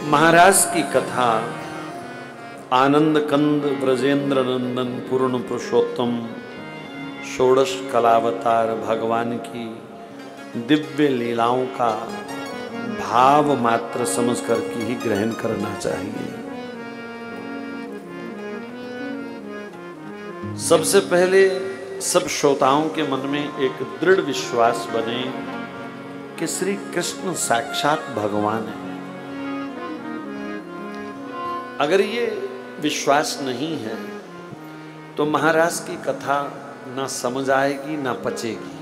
महाराज की कथा आनंद कंद ब्रजेंद्र नंदन पूर्ण पुरुषोत्तम षोडश कलावतार भगवान की दिव्य लीलाओं का भाव मात्र समझ करके ही ग्रहण करना चाहिए। सबसे पहले सब श्रोताओं के मन में एक दृढ़ विश्वास बने कि श्री कृष्ण साक्षात भगवान है। अगर ये विश्वास नहीं है तो महाराज की कथा ना समझ आएगी ना पचेगी।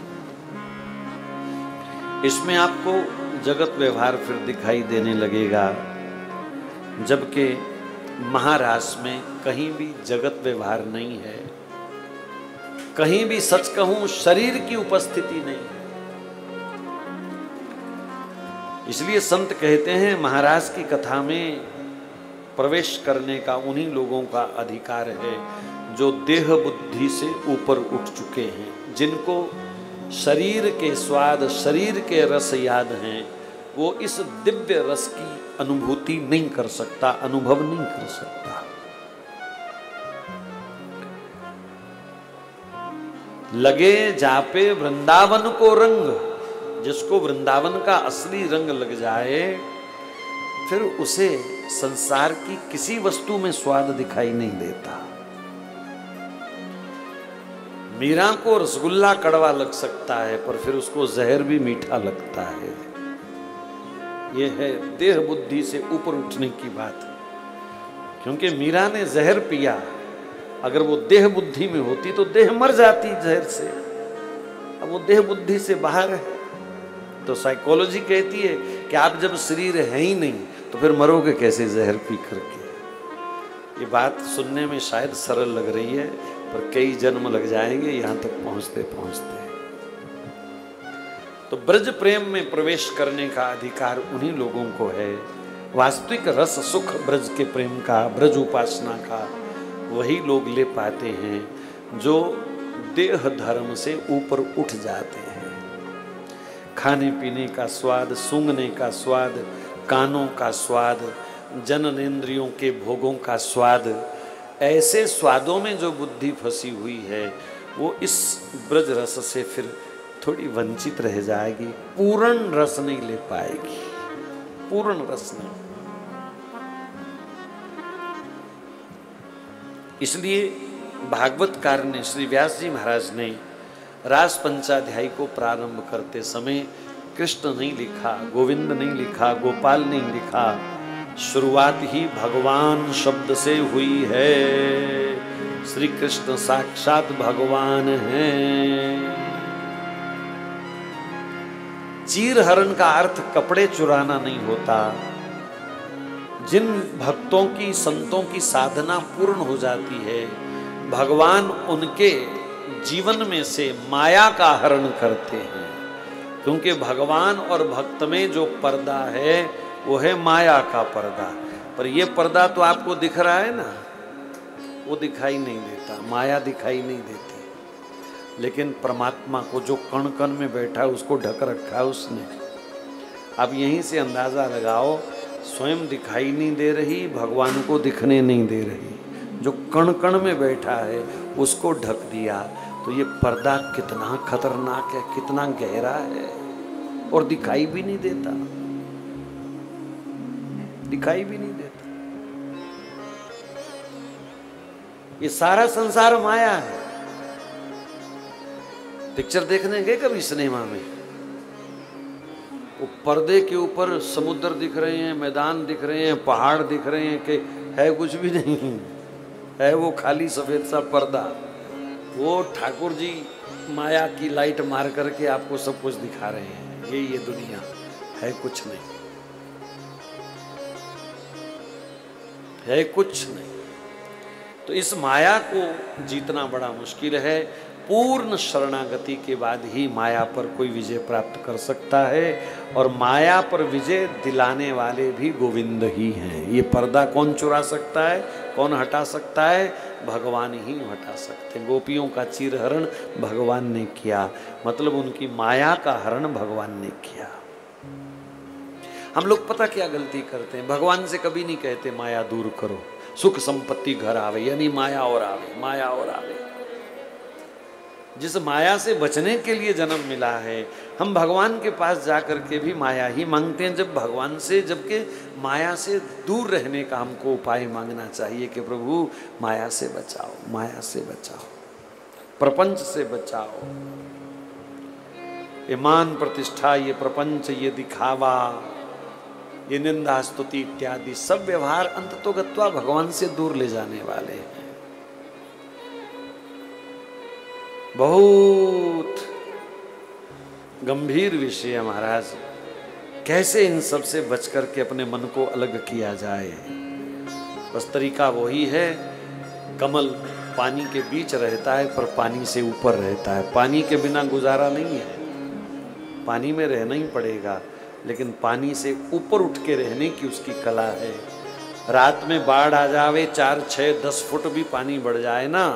इसमें आपको जगत व्यवहार फिर दिखाई देने लगेगा, जबकि महाराज में कहीं भी जगत व्यवहार नहीं है, कहीं भी सच कहूं शरीर की उपस्थिति नहीं है। इसलिए संत कहते हैं महाराज की कथा में प्रवेश करने का उन्हीं लोगों का अधिकार है जो देह बुद्धि से ऊपर उठ चुके हैं, जिनको शरीर के स्वाद शरीर के रस याद हैं। वो इस दिव्य रस की अनुभूति नहीं कर सकता, अनुभव नहीं कर सकता। लगे जापे वृंदावन को रंग, जिसको वृंदावन का असली रंग लग जाए फिर उसे संसार की किसी वस्तु में स्वाद दिखाई नहीं देता। मीरा को रसगुल्ला कड़वा लग सकता है पर फिर उसको जहर भी मीठा लगता है। यह है देह बुद्धि से ऊपर उठने की बात। क्योंकि मीरा ने जहर पिया, अगर वो देह बुद्धि में होती तो देह मर जाती जहर से। अब वो देह बुद्धि से बाहर है तो साइकोलॉजी कहती है कि आप जब शरीर है ही नहीं तो फिर मरोगे कैसे जहर पी करके। ये बात सुनने में शायद सरल लग रही है पर कई जन्म लग जाएंगे यहां तक पहुंचते पहुंचते। तो ब्रज प्रेम में प्रवेश करने का अधिकार उन्हीं लोगों को है। वास्तविक रस सुख ब्रज के प्रेम का, ब्रज उपासना का वही लोग ले पाते हैं जो देह धर्म से ऊपर उठ जाते हैं। खाने पीने का स्वाद, सूंघने का स्वाद, कानों का स्वाद, जननेंद्रियों के भोगों का स्वाद, ऐसे स्वादों में जो बुद्धि फंसी हुई है वो इस ब्रज रस से फिर थोड़ी वंचित रह जाएगी, पूर्ण रस नहीं ले पाएगी, पूर्ण रस नहीं। इसलिए भागवतकार ने, श्री व्यास जी महाराज ने रास पंचाध्यायी को प्रारंभ करते समय कृष्ण नहीं लिखा, गोविंद नहीं लिखा, गोपाल नहीं लिखा, शुरुआत ही भगवान शब्द से हुई है। श्री कृष्ण साक्षात भगवान हैं। चीर हरण का अर्थ कपड़े चुराना नहीं होता। जिन भक्तों की, संतों की साधना पूर्ण हो जाती है, भगवान उनके जीवन में से माया का हरण करते हैं। क्योंकि भगवान और भक्त में जो पर्दा है वो है माया का पर्दा। पर ये पर्दा तो आपको दिख रहा है ना, वो दिखाई नहीं देता, माया दिखाई नहीं देती। लेकिन परमात्मा को जो कण कण में बैठा है उसको ढक रखा है उसने। अब यहीं से अंदाजा लगाओ, स्वयं दिखाई नहीं दे रही, भगवान को दिखने नहीं दे रही, जो कण कण में बैठा है उसको ढक दिया। तो ये पर्दा कितना खतरनाक है, कितना गहरा है और दिखाई भी नहीं देता, दिखाई भी नहीं देता। ये सारा संसार माया है। पिक्चर देखने गए कभी सिनेमा में? वो पर्दे के ऊपर समुद्र दिख रहे हैं, मैदान दिख रहे हैं, पहाड़ दिख रहे हैं कि है कुछ भी नहीं है, वो खाली सफेद सा पर्दा। वो ठाकुर जी माया की लाइट मार करके आपको सब कुछ दिखा रहे हैं। ये दुनिया है कुछ नहीं, है कुछ नहीं। तो इस माया को जीतना बड़ा मुश्किल है। पूर्ण शरणागति के बाद ही माया पर कोई विजय प्राप्त कर सकता है और माया पर विजय दिलाने वाले भी गोविंद ही हैं। ये पर्दा कौन चुरा सकता है, कौन हटा सकता है? भगवान ही हटा सकते हैं। गोपियों का चीर हरण भगवान ने किया, मतलब उनकी माया का हरण भगवान ने किया। हम लोग पता क्या गलती करते हैं, भगवान से कभी नहीं कहते माया दूर करो, सुख संपत्ति घर आवे, यानी माया और आवे, माया और आवे। जिस माया से बचने के लिए जन्म मिला है, हम भगवान के पास जाकर के भी माया ही मांगते हैं जब भगवान से, जबकि माया से दूर रहने का हमको उपाय मांगना चाहिए कि प्रभु माया से बचाओ, माया से बचाओ, प्रपंच से बचाओ। ये मान प्रतिष्ठा, ये प्रपंच, ये दिखावा, ये निंदा स्तुति इत्यादि सब व्यवहार अंततोगत्वा भगवान से दूर ले जाने वाले हैं। बहुत गंभीर विषय है महाराज, कैसे इन सब से बच करके अपने मन को अलग किया जाए। बस तरीका वही है, कमल पानी के बीच रहता है पर पानी से ऊपर रहता है, पानी के बिना गुजारा नहीं है, पानी में रहना ही पड़ेगा, लेकिन पानी से ऊपर उठ के रहने की उसकी कला है। रात में बाढ़ आ जावे, 4, 6, 10 फुट भी पानी बढ़ जाए ना,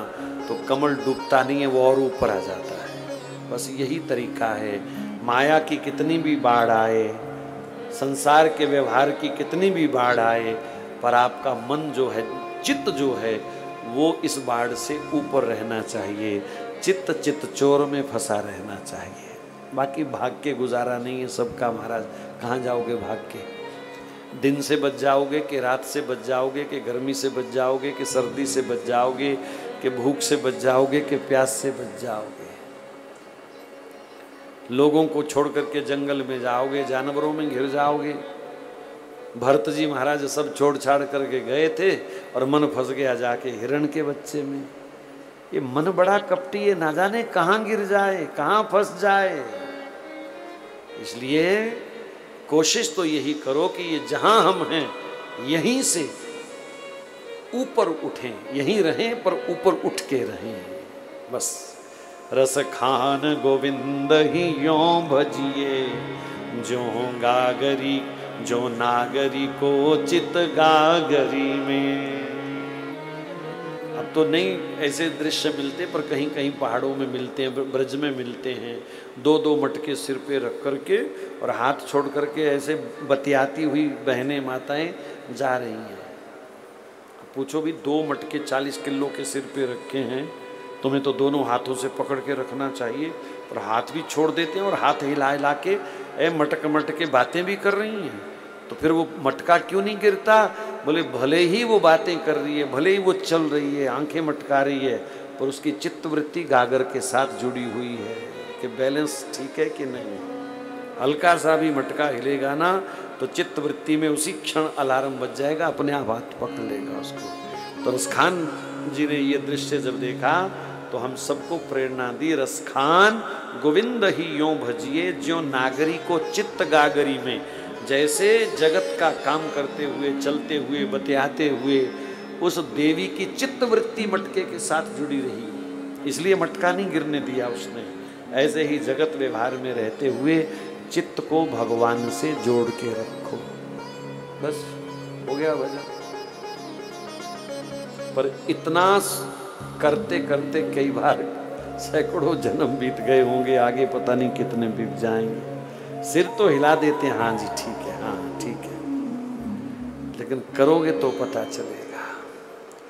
तो कमल डूबता नहीं है, वो और ऊपर आ जाता है। बस यही तरीका है, माया की कितनी भी बाढ़ आए, संसार के व्यवहार की कितनी भी बाढ़ आए, पर आपका मन जो है, चित्त जो है, वो इस बाढ़ से ऊपर रहना चाहिए। चित्त चित्त चोर में फंसा रहना चाहिए। बाकी भाग के गुजारा नहीं है सबका महाराज। कहाँ जाओगे भाग के? दिन से बच जाओगे कि रात से बच जाओगे कि गर्मी से बच जाओगे कि सर्दी से बच जाओगे कि भूख से बच जाओगे कि प्यास से बच जाओगे? लोगों को छोड़ करके जंगल में जाओगे, जानवरों में घिर जाओगे? भरत जी महाराज सब छोड़ छाड़ करके गए थे और मन फंस गया जाके हिरण के बच्चे में। ये मन बड़ा कपटी है, ना जाने कहाँ गिर जाए, कहाँ फंस जाए। इसलिए कोशिश तो यही करो कि ये जहां हम हैं यहीं से ऊपर उठें, यहीं रहें पर ऊपर उठ के रहें। बस रस खान गोविंद ही यों भजिए, जो गागरी जो नागरी को चित गागरी में। अब तो नहीं ऐसे दृश्य मिलते, पर कहीं कहीं पहाड़ों में मिलते हैं, ब्रज में मिलते हैं। 2-2 मटके सिर पे रख करके और हाथ छोड़ करके ऐसे बतियाती हुई बहनें माताएं जा रही हैं। पूछो भी 2 मटके 40 किलो के सिर पे रखे हैं, तुम्हें तो दोनों हाथों से पकड़ के रखना चाहिए, और हाथ भी छोड़ देते हैं और हाथ हिला हिला के मटक के बातें भी कर रही हैं। तो फिर वो मटका क्यों नहीं गिरता? बोले भले ही वो बातें कर रही है, भले ही वो चल रही है, आंखें मटका रही है, पर उसकी चित्तवृत्ति गागर के साथ जुड़ी हुई है कि बैलेंस ठीक है कि नहीं। हल्का सा भी मटका हिलेगा ना तो चित्तवृत्ति में उसी क्षण अलार्म बज जाएगा, अपने आप हाथ पकड़ लेगा उसको। तो रसखान जी ने ये दृश्य जब देखा तो हम सबको प्रेरणा दी, रसखान गोविंद ही यों भजिए, ज्यों नागरी को चित्त गागरी में। जैसे जगत का काम करते हुए, चलते हुए, बतियाते हुए उस देवी की चित्तवृत्ति मटके के साथ जुड़ी रही, इसलिए मटका नहीं गिरने दिया उसने। ऐसे ही जगत व्यवहार में रहते हुए चित्त को भगवान से जोड़ के रखो, बस हो गया भजन। पर इतना करते करते कई बार सैकड़ों जन्म बीत गए होंगे, आगे पता नहीं कितने बीत जाएंगे। सिर तो हिला देते हैं, हाँ जी ठीक है, हाँ ठीक है, लेकिन करोगे तो पता चलेगा।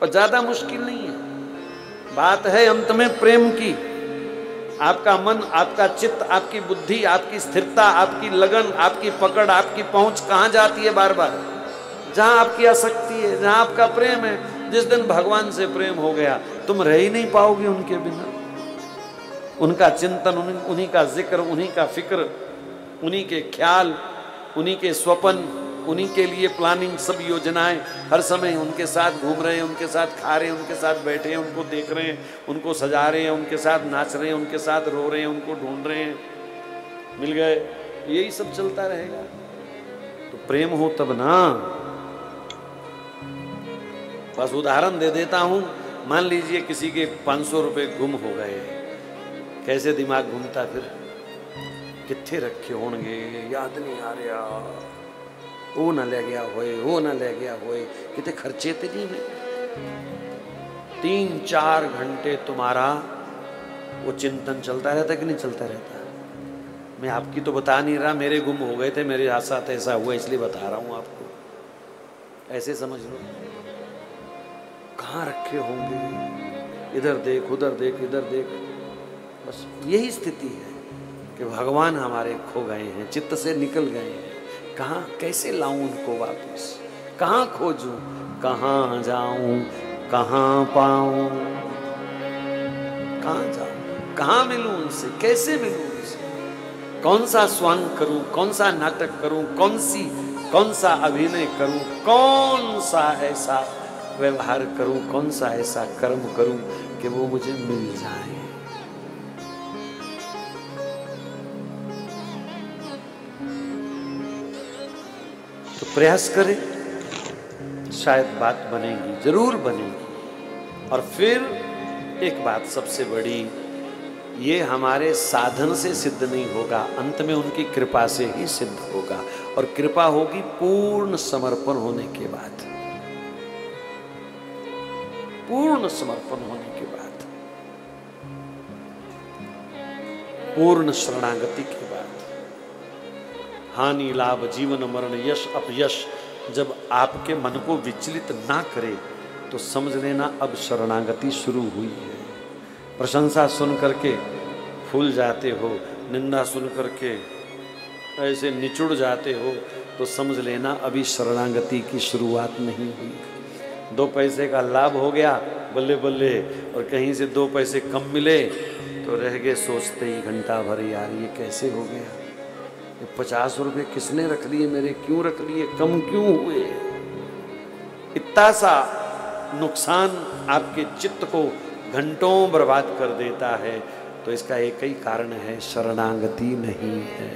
और ज्यादा मुश्किल नहीं है, बात है अंत में प्रेम की। आपका मन, आपका चित्त, आपकी बुद्धि, आपकी स्थिरता, आपकी लगन, आपकी पकड़, आपकी पहुंच कहाँ जाती है? बार बार जहां आपकी आसक्ति है, जहां आपका प्रेम है। जिस दिन भगवान से प्रेम हो गया, तुम रह ही नहीं पाओगे उनके बिना। उनका चिंतन, उन्हीं का जिक्र, उन्हीं का फिक्र, उन्हीं के ख्याल, उन्हीं के स्वप्न, उन्हीं के लिए प्लानिंग, सब योजनाएं, हर समय उनके साथ घूम रहे हैं, उनके साथ खा रहे हैं, उनके साथ बैठे हैं, उनको देख रहे हैं, उनको सजा रहे हैं, उनके साथ नाच रहे हैं, उनके साथ रो रहे हैं, उनको ढूंढ रहे हैं, मिल गए, यही सब चलता रहेगा। तो प्रेम हो तब ना। बस उदाहरण दे देता हूं, मान लीजिए किसी के 500 रुपए गुम हो गए, कैसे दिमाग घूमता फिर, कित्थे रखे होंगे, याद नहीं आ रहा, वो ना ले गया होए, वो ना ले गया होए, कितने खर्चे थे नहीं में। 3-4 घंटे तुम्हारा वो चिंतन चलता रहता कि नहीं चलता रहता? मैं आपकी तो बता नहीं रहा, मेरे गुम हो गए थे, मेरे साथ ऐसा हुआ इसलिए बता रहा हूं आपको, ऐसे समझ लो। कहाँ रखे होंगे, इधर देख उधर देख इधर देख, बस यही स्थिति है कि भगवान हमारे खो गए हैं, चित्त से निकल गए हैं। कहाँ कैसे लाऊं उनको वापस, कहाँ खोजूं, कहाँ जाऊं, कहाँ पाऊं, कहाँ जाऊं, कहाँ मिलूं उनसे, कैसे मिलूं उनसे, कौन सा स्वांग करूं, कौन सा नाटक करूं, कौन सा अभिनय करूं, कौन सा ऐसा व्यवहार करूं, कौन सा ऐसा कर्म करूं कि वो मुझे मिल जाए। तो प्रयास करें, शायद बात बनेगी, जरूर बनेगी। और फिर एक बात सबसे बड़ी, ये हमारे साधन से सिद्ध नहीं होगा, अंत में उनकी कृपा से ही सिद्ध होगा। और कृपा होगी पूर्ण समर्पण होने के बाद, पूर्ण समर्पण होने के बाद, पूर्ण शरणागति के बाद। हानि लाभ जीवन मरण यश अपयश जब आपके मन को विचलित ना करे तो समझ लेना अब शरणागति शुरू हुई है। प्रशंसा सुन करके फूल जाते हो, निंदा सुन करके ऐसे निचुड़ जाते हो तो समझ लेना अभी शरणागति की शुरुआत नहीं हुई। 2 पैसे का लाभ हो गया बल्ले बल्ले, और कहीं से 2 पैसे कम मिले तो रह गए सोचते ही घंटा भर, यार ये कैसे हो गया, ये 50 रुपये किसने रख लिए मेरे, क्यों रख लिए, कम क्यों हुए। इतना सा नुकसान आपके चित्त को घंटों बर्बाद कर देता है। तो इसका एक ही कारण है, शरणागति नहीं है।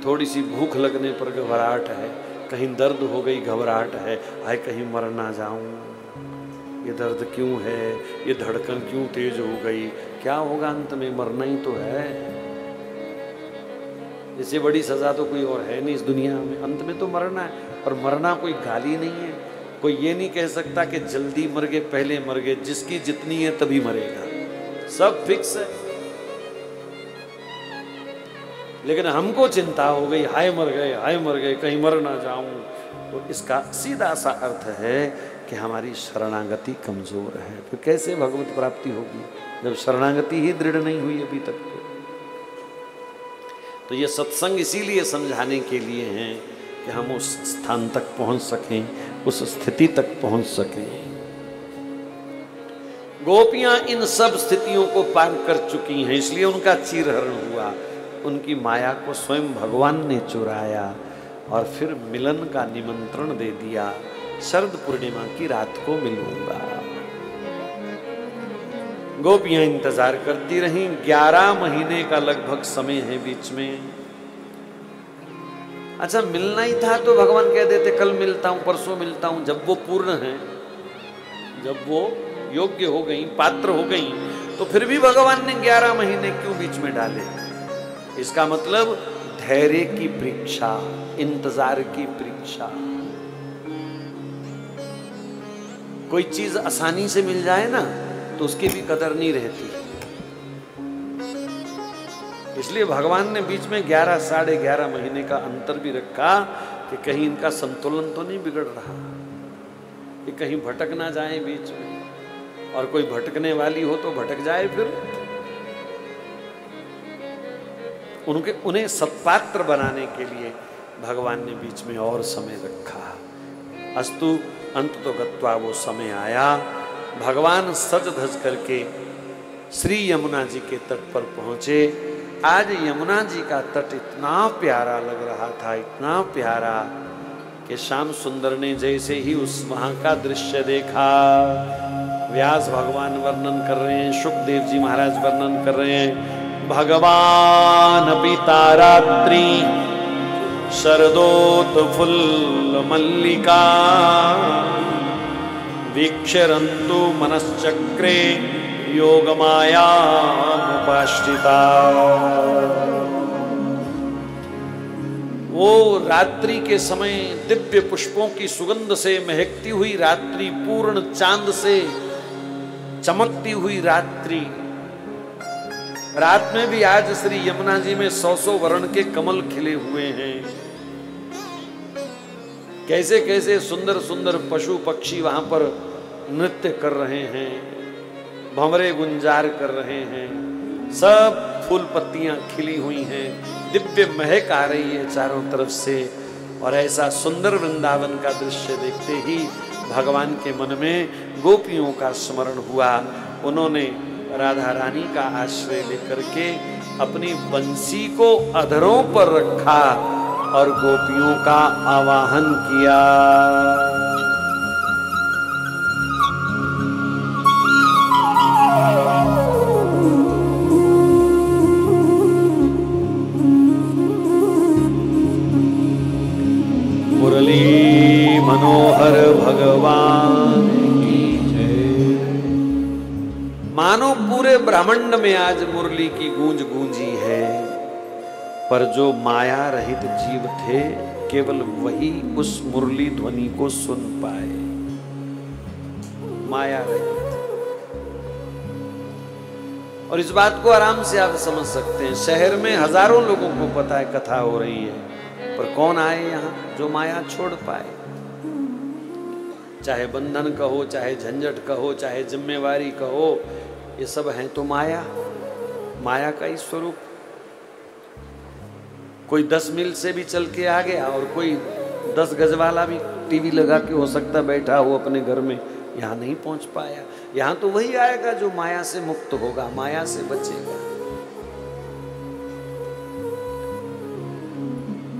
थोड़ी सी भूख लगने पर घबराहट है, कहीं दर्द हो गई घबराहट है, आए कहीं मर ना जाऊं, ये दर्द क्यों है, ये धड़कन क्यों तेज हो गई, क्या होगा अंत में, मरना ही तो है। इससे बड़ी सजा तो कोई और है नहीं इस दुनिया में, अंत में तो मरना है। और मरना कोई गाली नहीं है, कोई ये नहीं कह सकता कि जल्दी मर गए पहले मर गए, जिसकी जितनी है तभी मरेगा, सब फिक्स है। लेकिन हमको चिंता हो गई, हाय मर गए कहीं मर ना जाऊं, तो इसका सीधा सा अर्थ है कि हमारी शरणागति कमजोर है। तो कैसे भगवत प्राप्ति होगी जब शरणागति ही दृढ़ नहीं हुई अभी तक। तो ये सत्संग इसीलिए समझाने के लिए हैं कि हम उस स्थान तक पहुंच सकें, उस स्थिति तक पहुंच सकें। गोपियां इन सब स्थितियों को पार कर चुकी हैं, इसलिए उनका चीरहरण हुआ। उनकी माया को स्वयं भगवान ने चुराया और फिर मिलन का निमंत्रण दे दिया, शरद पूर्णिमा की रात को मिलूंगा। गोपियां इंतजार करती रहीं। 11 महीने का लगभग समय है बीच में। अच्छा, मिलना ही था तो भगवान कह देते कल मिलता हूं, परसों मिलता हूं। जब वो पूर्ण है, जब वो योग्य हो गई, पात्र हो गई, तो फिर भी भगवान ने 11 महीने क्यों बीच में डाले? इसका मतलब धैर्य की परीक्षा, इंतजार की परीक्षा। कोई चीज आसानी से मिल जाए ना तो उसकी भी कदर नहीं रहती। इसलिए भगवान ने बीच में 11 साढ़े 11 महीने का अंतर भी रखा कि कहीं इनका संतुलन तो नहीं बिगड़ रहा, कि कहीं भटक ना जाए बीच में, और कोई भटकने वाली हो तो भटक जाए। फिर उन्हें सत्पात्र बनाने के लिए भगवान ने बीच में और समय रखा। अस्तु अंत तो गत्वा वो समय आया। भगवान सज धज करके श्री यमुना जी के तट पर पहुंचे। आज यमुना जी का तट इतना प्यारा लग रहा था, इतना प्यारा कि श्याम सुंदर ने जैसे ही उस वहां का दृश्य देखा, व्यास भगवान वर्णन कर रहे हैं, शुकदेव जी महाराज वर्णन कर रहे हैं, भगवान पिता रात्रि शरदोत्फुल्ल मल्लिका वीक्षरन्तु मनश्चक्रे योगमायामुपाश्रिता। वो रात्रि के समय दिव्य पुष्पों की सुगंध से महकती हुई रात्रि, पूर्ण चांद से चमकती हुई रात्रि, रात में भी आज श्री यमुना जी में 100 वर्ण के कमल खिले हुए हैं। कैसे कैसे सुंदर सुंदर पशु पक्षी वहां पर नृत्य कर रहे हैं, भंवरे गुंजार कर रहे हैं, सब फूल पत्तियां खिली हुई हैं, दिव्य महक आ रही है चारों तरफ से। और ऐसा सुंदर वृंदावन का दृश्य देखते ही भगवान के मन में गोपियों का स्मरण हुआ। उन्होंने राधा रानी का आश्रय लेकर के अपनी बंसी को अधरों पर रखा और गोपियों का आवाहन किया। मुरली मनोहर भगवान की जय। मानो पूरे ब्रह्मांड में आज मुरली की गूंज गूंजी है, पर जो माया रहित जीव थे केवल वही उस मुरली ध्वनि को सुन पाए। माया रहित। और इस बात को आराम से आप समझ सकते हैं, शहर में हजारों लोगों को पता है कथा हो रही है, पर कौन आए यहां जो माया छोड़ पाए। चाहे बंधन कहो, चाहे झंझट कहो, चाहे जिम्मेवारी कहो, ये सब है तो माया, माया का ही स्वरूप। कोई 10 मील से भी चल के आ गया और कोई 10 गज वाला भी टीवी लगा के हो सकता बैठा हो अपने घर में, यहाँ नहीं पहुंच पाया। यहाँ तो वही आएगा जो माया से मुक्त होगा, माया से बचेगा।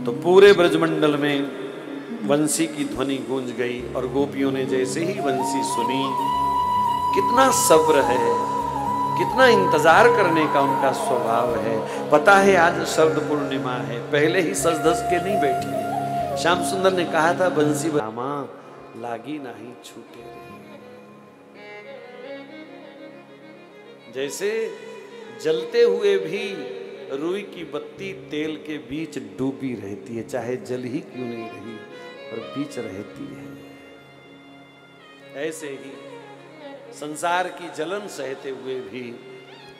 तो पूरे ब्रजमंडल में वंशी की ध्वनि गूंज गई और गोपियों ने जैसे ही वंशी सुनी, कितना सब्र है, कितना इंतजार करने का उनका स्वभाव है। पता है आज शरद पूर्णिमा है, पहले ही सज धज के नहीं बैठी। श्याम सुंदर ने कहा था बंसी रामा लागी नहीं छूटे रे। जैसे जलते हुए भी रुई की बत्ती तेल के बीच डूबी रहती है, चाहे जल ही क्यों नहीं रही पर बीच रहती है, ऐसे ही संसार की जलन सहते हुए भी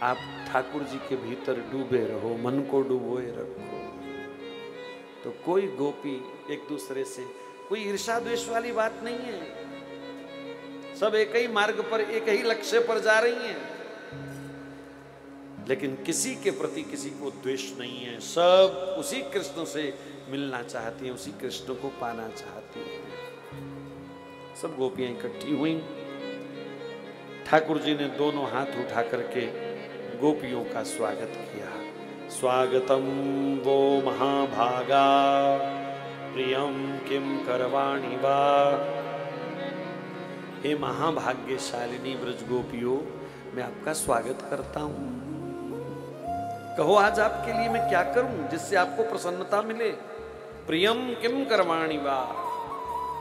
आप ठाकुर जी के भीतर डूबे रहो, मन को डूबोए रखो। तो कोई गोपी एक दूसरे से कोई ईर्ष्या द्वेष वाली बात नहीं है, सब एक ही मार्ग पर एक ही लक्ष्य पर जा रही हैं, लेकिन किसी के प्रति किसी को द्वेष नहीं है। सब उसी कृष्ण से मिलना चाहती हैं, उसी कृष्ण को पाना चाहती हैं। सब गोपियां इकट्ठी हुई। ठाकुर जी ने दोनों हाथ उठा करके गोपियों का स्वागत किया। स्वागतम वो महाभागा प्रियम किम करवाणी वा। हे महाभाग्यशालिनी ब्रज गोपियों, मैं आपका स्वागत करता हूं। कहो आज आपके लिए मैं क्या करूं जिससे आपको प्रसन्नता मिले। प्रियम किम करवाणी वा,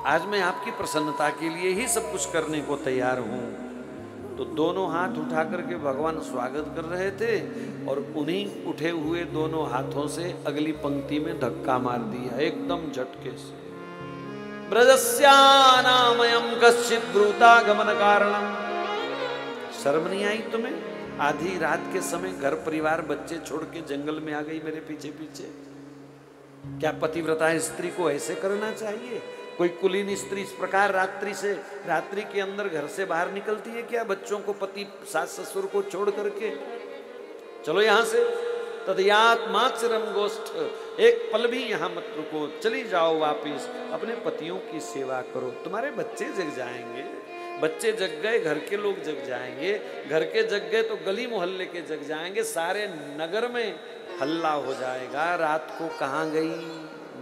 आज मैं आपकी प्रसन्नता के लिए ही सब कुछ करने को तैयार हूं। तो दोनों हाथ उठा करके भगवान स्वागत कर रहे थे और उन्हीं उठे हुए दोनों हाथों से अगली पंक्ति में धक्का मार दिया एकदम झटके से। ब्रजस्यानामयं कश्चित् ब्रूतागमन कारणम। शर्म नहीं आई तुम्हें? आधी रात के समय घर परिवार बच्चे छोड़ के जंगल में आ गई मेरे पीछे पीछे। क्या पतिव्रता स्त्री को ऐसे करना चाहिए? कोई कुलीन स्त्री इस प्रकार रात्रि के अंदर घर से बाहर निकलती है क्या? बच्चों को, पति सास ससुर को छोड़ करके चलो यहां से। तदयात्माक्षरम गोष्ठ, एक पल भी यहाँ मत रुको, चली जाओ वापिस, अपने पतियों की सेवा करो। तुम्हारे बच्चे जग जाएंगे, बच्चे जग गए घर के लोग जग जाएंगे, घर के जग गए तो गली मोहल्ले के जग जाएंगे, सारे नगर में हल्ला हो जाएगा। रात को कहाँ गई,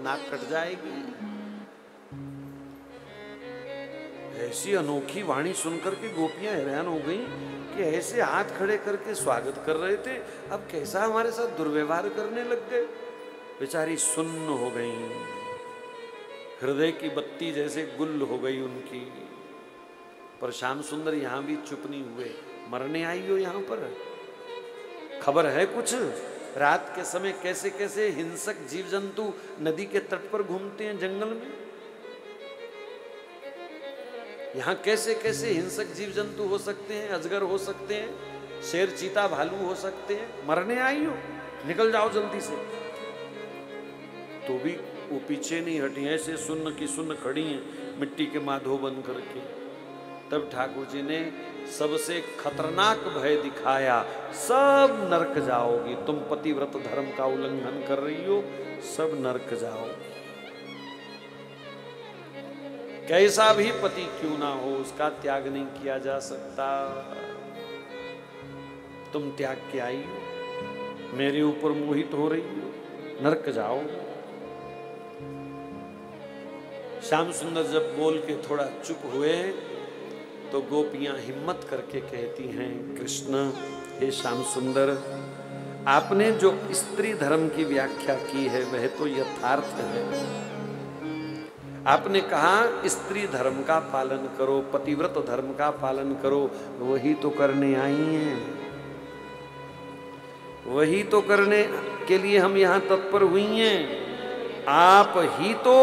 नाक कट जाएगी। ऐसी अनोखी वाणी सुनकर के गोपियां हैरान हो गई कि ऐसे हाथ खड़े करके स्वागत कर रहे थे, अब कैसा हमारे साथ दुर्व्यवहार करने लग गए। बेचारी सुन्न हो गई, हृदय की बत्ती जैसे गुल हो गई उनकी। पर श्याम सुंदर यहां भी चुप नहीं हुए। मरने आई हो यहां पर? खबर है कुछ? रात के समय कैसे कैसे हिंसक जीव जंतु नदी के तट पर घूमते हैं जंगल में। यहाँ कैसे कैसे हिंसक जीव जंतु हो सकते हैं, अजगर हो सकते हैं, शेर चीता भालू हो सकते हैं, मरने आई हो, निकल जाओ जल्दी से। तो भी वो पीछे नहीं हटी, ऐसे सुन्न की सुन्न खड़ी हैं मिट्टी के माधो बन करके। तब ठाकुर जी ने सबसे खतरनाक भय दिखाया, सब नरक जाओगी, तुम पतिव्रत धर्म का उल्लंघन कर रही हो, सब नरक जाओगी। कैसा भी पति क्यों ना हो, उसका त्याग नहीं किया जा सकता। तुम त्याग के आई हो, मेरे ऊपर मोहित हो रही हो, नरक जाओ। श्याम सुंदर जब बोल के थोड़ा चुप हुए तो गोपियां हिम्मत करके कहती हैं, कृष्ण हे श्याम सुंदर, आपने जो स्त्री धर्म की व्याख्या की है वह तो यथार्थ है। आपने कहा स्त्री धर्म का पालन करो, पतिव्रत धर्म का पालन करो, वही तो करने आई हैं, वही तो करने के लिए हम यहाँ तत्पर हुई हैं। आप ही तो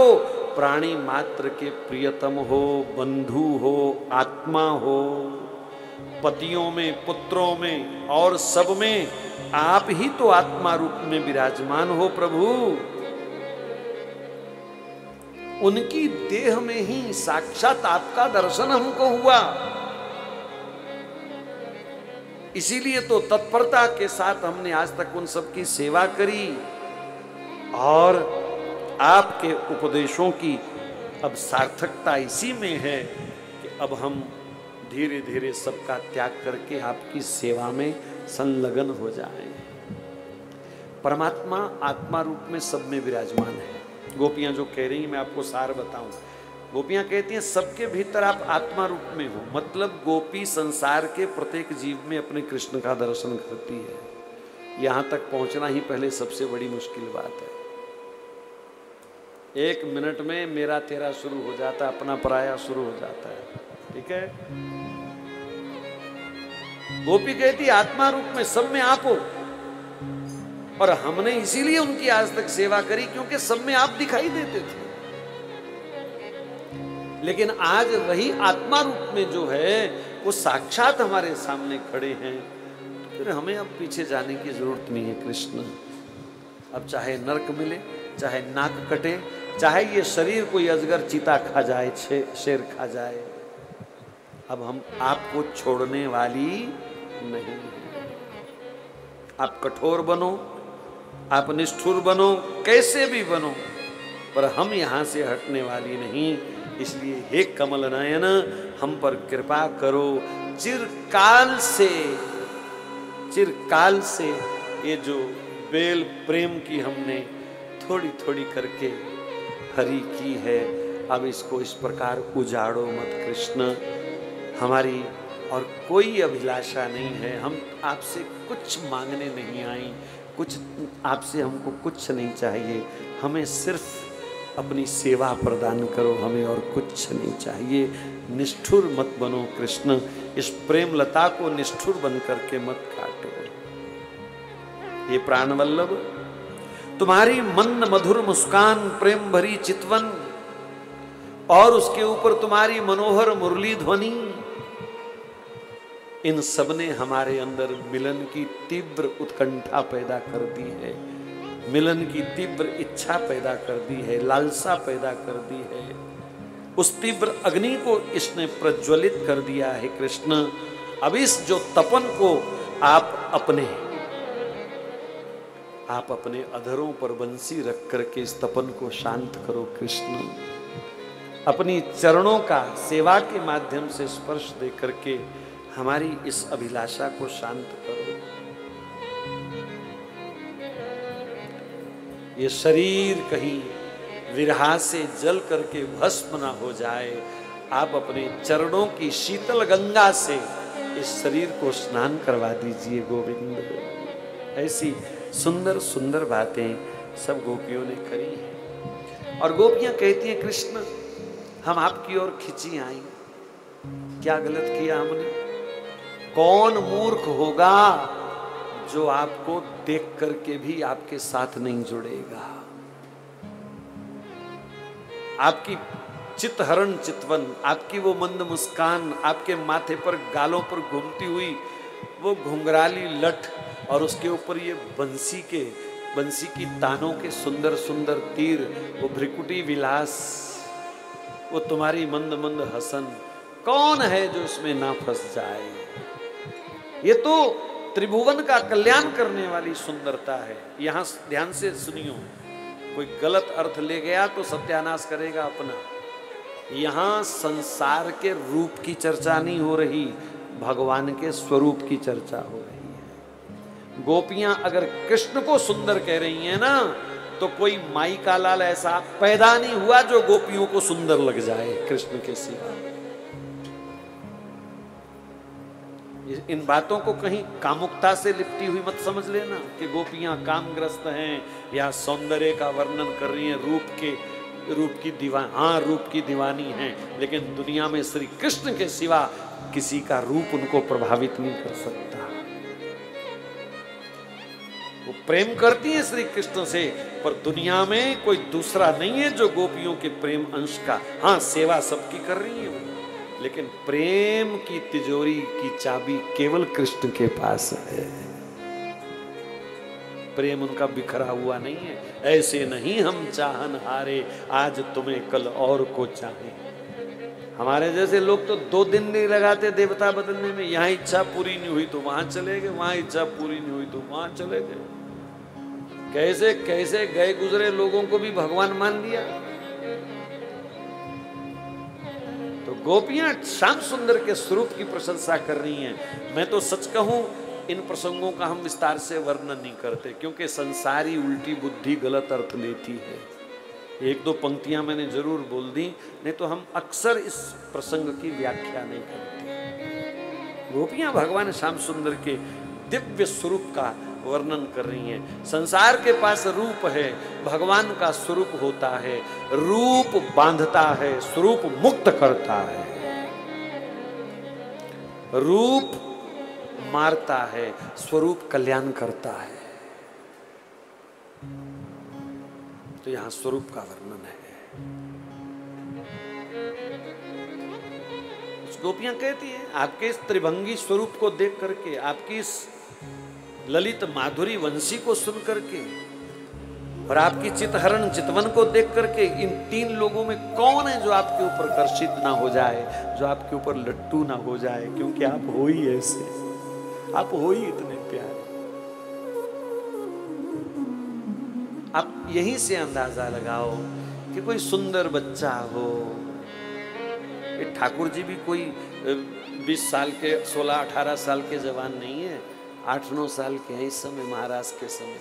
प्राणी मात्र के प्रियतम हो, बंधु हो, आत्मा हो, पतियों में, पुत्रों में और सब में आप ही तो आत्मा रूप में विराजमान हो प्रभु। उनकी देह में ही साक्षात आपका दर्शन हमको हुआ, इसीलिए तो तत्परता के साथ हमने आज तक उन सबकी सेवा करी। और आपके उपदेशों की अब सार्थकता इसी में है कि अब हम धीरे धीरे सबका त्याग करके आपकी सेवा में संलग्न हो जाएं। परमात्मा आत्मा रूप में सब में विराजमान है। गोपियां जो कह रही हैं, मैं आपको सार बताऊं। गोपियां कहती हैं सबके भीतर आप आत्मा रूप में हो, मतलब गोपी संसार के प्रत्येक जीव में अपने कृष्ण का दर्शन करती है। यहां तक पहुंचना ही पहले सबसे बड़ी मुश्किल बात है। 1 मिनट में मेरा तेरा शुरू हो जाता है, अपना पराया शुरू हो जाता है। ठीक है, गोपी कहती आत्मा रूप में सब में आप हो, और हमने इसीलिए उनकी आज तक सेवा करी क्योंकि सब में आप दिखाई देते थे। लेकिन आज वही आत्मा रूप में जो है वो साक्षात हमारे सामने खड़े हैं, तो फिर हमें अब पीछे जाने की जरूरत नहीं है कृष्ण। अब चाहे नरक मिले, चाहे नाक कटे, चाहे ये शरीर कोई अजगर चीता खा जाए, शेर खा जाए, अब हम आपको छोड़ने वाली नहीं है। आप कठोर बनो, आप निष्ठुर बनो, कैसे भी बनो, पर हम यहां से हटने वाली नहीं। इसलिए हे कमल नयन, हम पर कृपा करो। चिरकाल से ये जो बेल प्रेम की हमने थोड़ी थोड़ी करके हरी की है, अब इसको इस प्रकार उजाड़ो मत कृष्ण। हमारी और कोई अभिलाषा नहीं है, हम आपसे कुछ मांगने नहीं आई, कुछ आपसे हमको कुछ नहीं चाहिए, हमें सिर्फ अपनी सेवा प्रदान करो, हमें और कुछ नहीं चाहिए। निष्ठुर मत बनो कृष्ण, इस प्रेम लता को निष्ठुर बन करके मत काटो। ये प्राण वल्लभ, तुम्हारी मंद मधुर मुस्कान, प्रेम भरी चितवन, और उसके ऊपर तुम्हारी मनोहर मुरली ध्वनि, इन सब ने हमारे अंदर मिलन की तीव्र उत्कंठा पैदा कर दी है, मिलन की तीव्र इच्छा पैदा कर दी है, लालसा पैदा कर दी है। उस तीव्र अग्नि को इसने प्रज्वलित कर दिया है कृष्ण। अब इस जो तपन को आप अपने अधरों पर बंसी रख करके इस तपन को शांत करो कृष्ण। अपनी चरणों का सेवा के माध्यम से स्पर्श दे करके हमारी इस अभिलाषा को शांत करो। ये शरीर कहीं विरहा से जल करके भस्म ना हो जाए। आप अपने चरणों की शीतल गंगा से इस शरीर को स्नान करवा दीजिए गोविंद। ऐसी सुंदर सुंदर बातें सब गोपियों ने करी हैं। और गोपियां कहती हैं कृष्ण, हम आपकी ओर खिंची आई, क्या गलत किया हमने? कौन मूर्ख होगा जो आपको देख करके भी आपके साथ नहीं जुड़ेगा? आपकी चितहरण चितवन, आपकी वो मंद मुस्कान, आपके माथे पर गालों पर घूमती हुई वो घुंघराली लठ और उसके ऊपर ये बंसी की तानों के सुंदर सुंदर तीर, वो भ्रिकुटी विलास, वो तुम्हारी मंद मंद हसन, कौन है जो उसमें ना फंस जाए। ये तो त्रिभुवन का कल्याण करने वाली सुंदरता है। यहां ध्यान से सुनियो, कोई गलत अर्थ ले गया तो सत्यानाश करेगा अपना। यहां संसार के रूप की चर्चा नहीं हो रही, भगवान के स्वरूप की चर्चा हो रही है। गोपियां अगर कृष्ण को सुंदर कह रही हैं ना, तो कोई माई का लाल ऐसा पैदा नहीं हुआ जो गोपियों को सुंदर लग जाए कृष्ण के सिवा। इन बातों को कहीं कामुकता से लिपटी हुई मत समझ लेना कि गोपियां कामग्रस्त हैं या सौंदर्य का वर्णन कर रही हैं, रूप की दीवानी हैं, लेकिन दुनिया में श्री कृष्ण के सिवा किसी का रूप उनको प्रभावित नहीं कर सकता। वो प्रेम करती है श्री कृष्ण से, पर दुनिया में कोई दूसरा नहीं है जो गोपियों के प्रेम अंश का। हाँ, सेवा सबकी कर रही है वो, लेकिन प्रेम की तिजोरी की चाबी केवल कृष्ण के पास है। प्रेम उनका बिखरा हुआ नहीं है। ऐसे नहीं हम चाहन हारे, आज तुम्हें कल और को चाहे। हमारे जैसे लोग तो 2 दिन नहीं लगाते देवता बदलने में। यहाँ इच्छा पूरी नहीं हुई तो वहां चले गए, वहां इच्छा पूरी नहीं हुई तो वहां चले गए। कैसे कैसे गए गुजरे लोगों को भी भगवान मान लिया। तो गोपियां श्याम सुंदर के स्वरूप की प्रशंसा कर रही हैं। मैं तो सच कहूं, इन प्रसंगों का हम विस्तार से वर्णन नहीं करते, क्योंकि संसारी उल्टी बुद्धि गलत अर्थ लेती है। 1-2 पंक्तियां मैंने जरूर बोल दी, नहीं तो हम अक्सर इस प्रसंग की व्याख्या नहीं करते। गोपियां भगवान श्याम सुंदर के दिव्य स्वरूप का वर्णन कर रही हैं। संसार के पास रूप है, भगवान का स्वरूप होता है। रूप बांधता है, स्वरूप मुक्त करता है। रूप मारता है, स्वरूप कल्याण करता है। तो यहां स्वरूप का वर्णन है। गोपियां कहती हैं, आपके इस त्रिभंगी स्वरूप को देख करके, आपकी इस ललित माधुरी वंशी को सुन करके, और आपकी चितहरण चितवन को देख करके, इन 3 लोगों में कौन है जो आपके ऊपर कर्षित ना हो जाए, जो आपके ऊपर लट्टू ना हो जाए, क्योंकि आप हो ही ऐसे, आप हो ही इतने प्यारे। आप यहीं से अंदाजा लगाओ कि कोई सुंदर बच्चा हो। ठाकुर जी भी कोई 20 साल के, 16-18 साल के जवान नहीं है, 8-9 साल के हैं इस समय, महाराज के समय।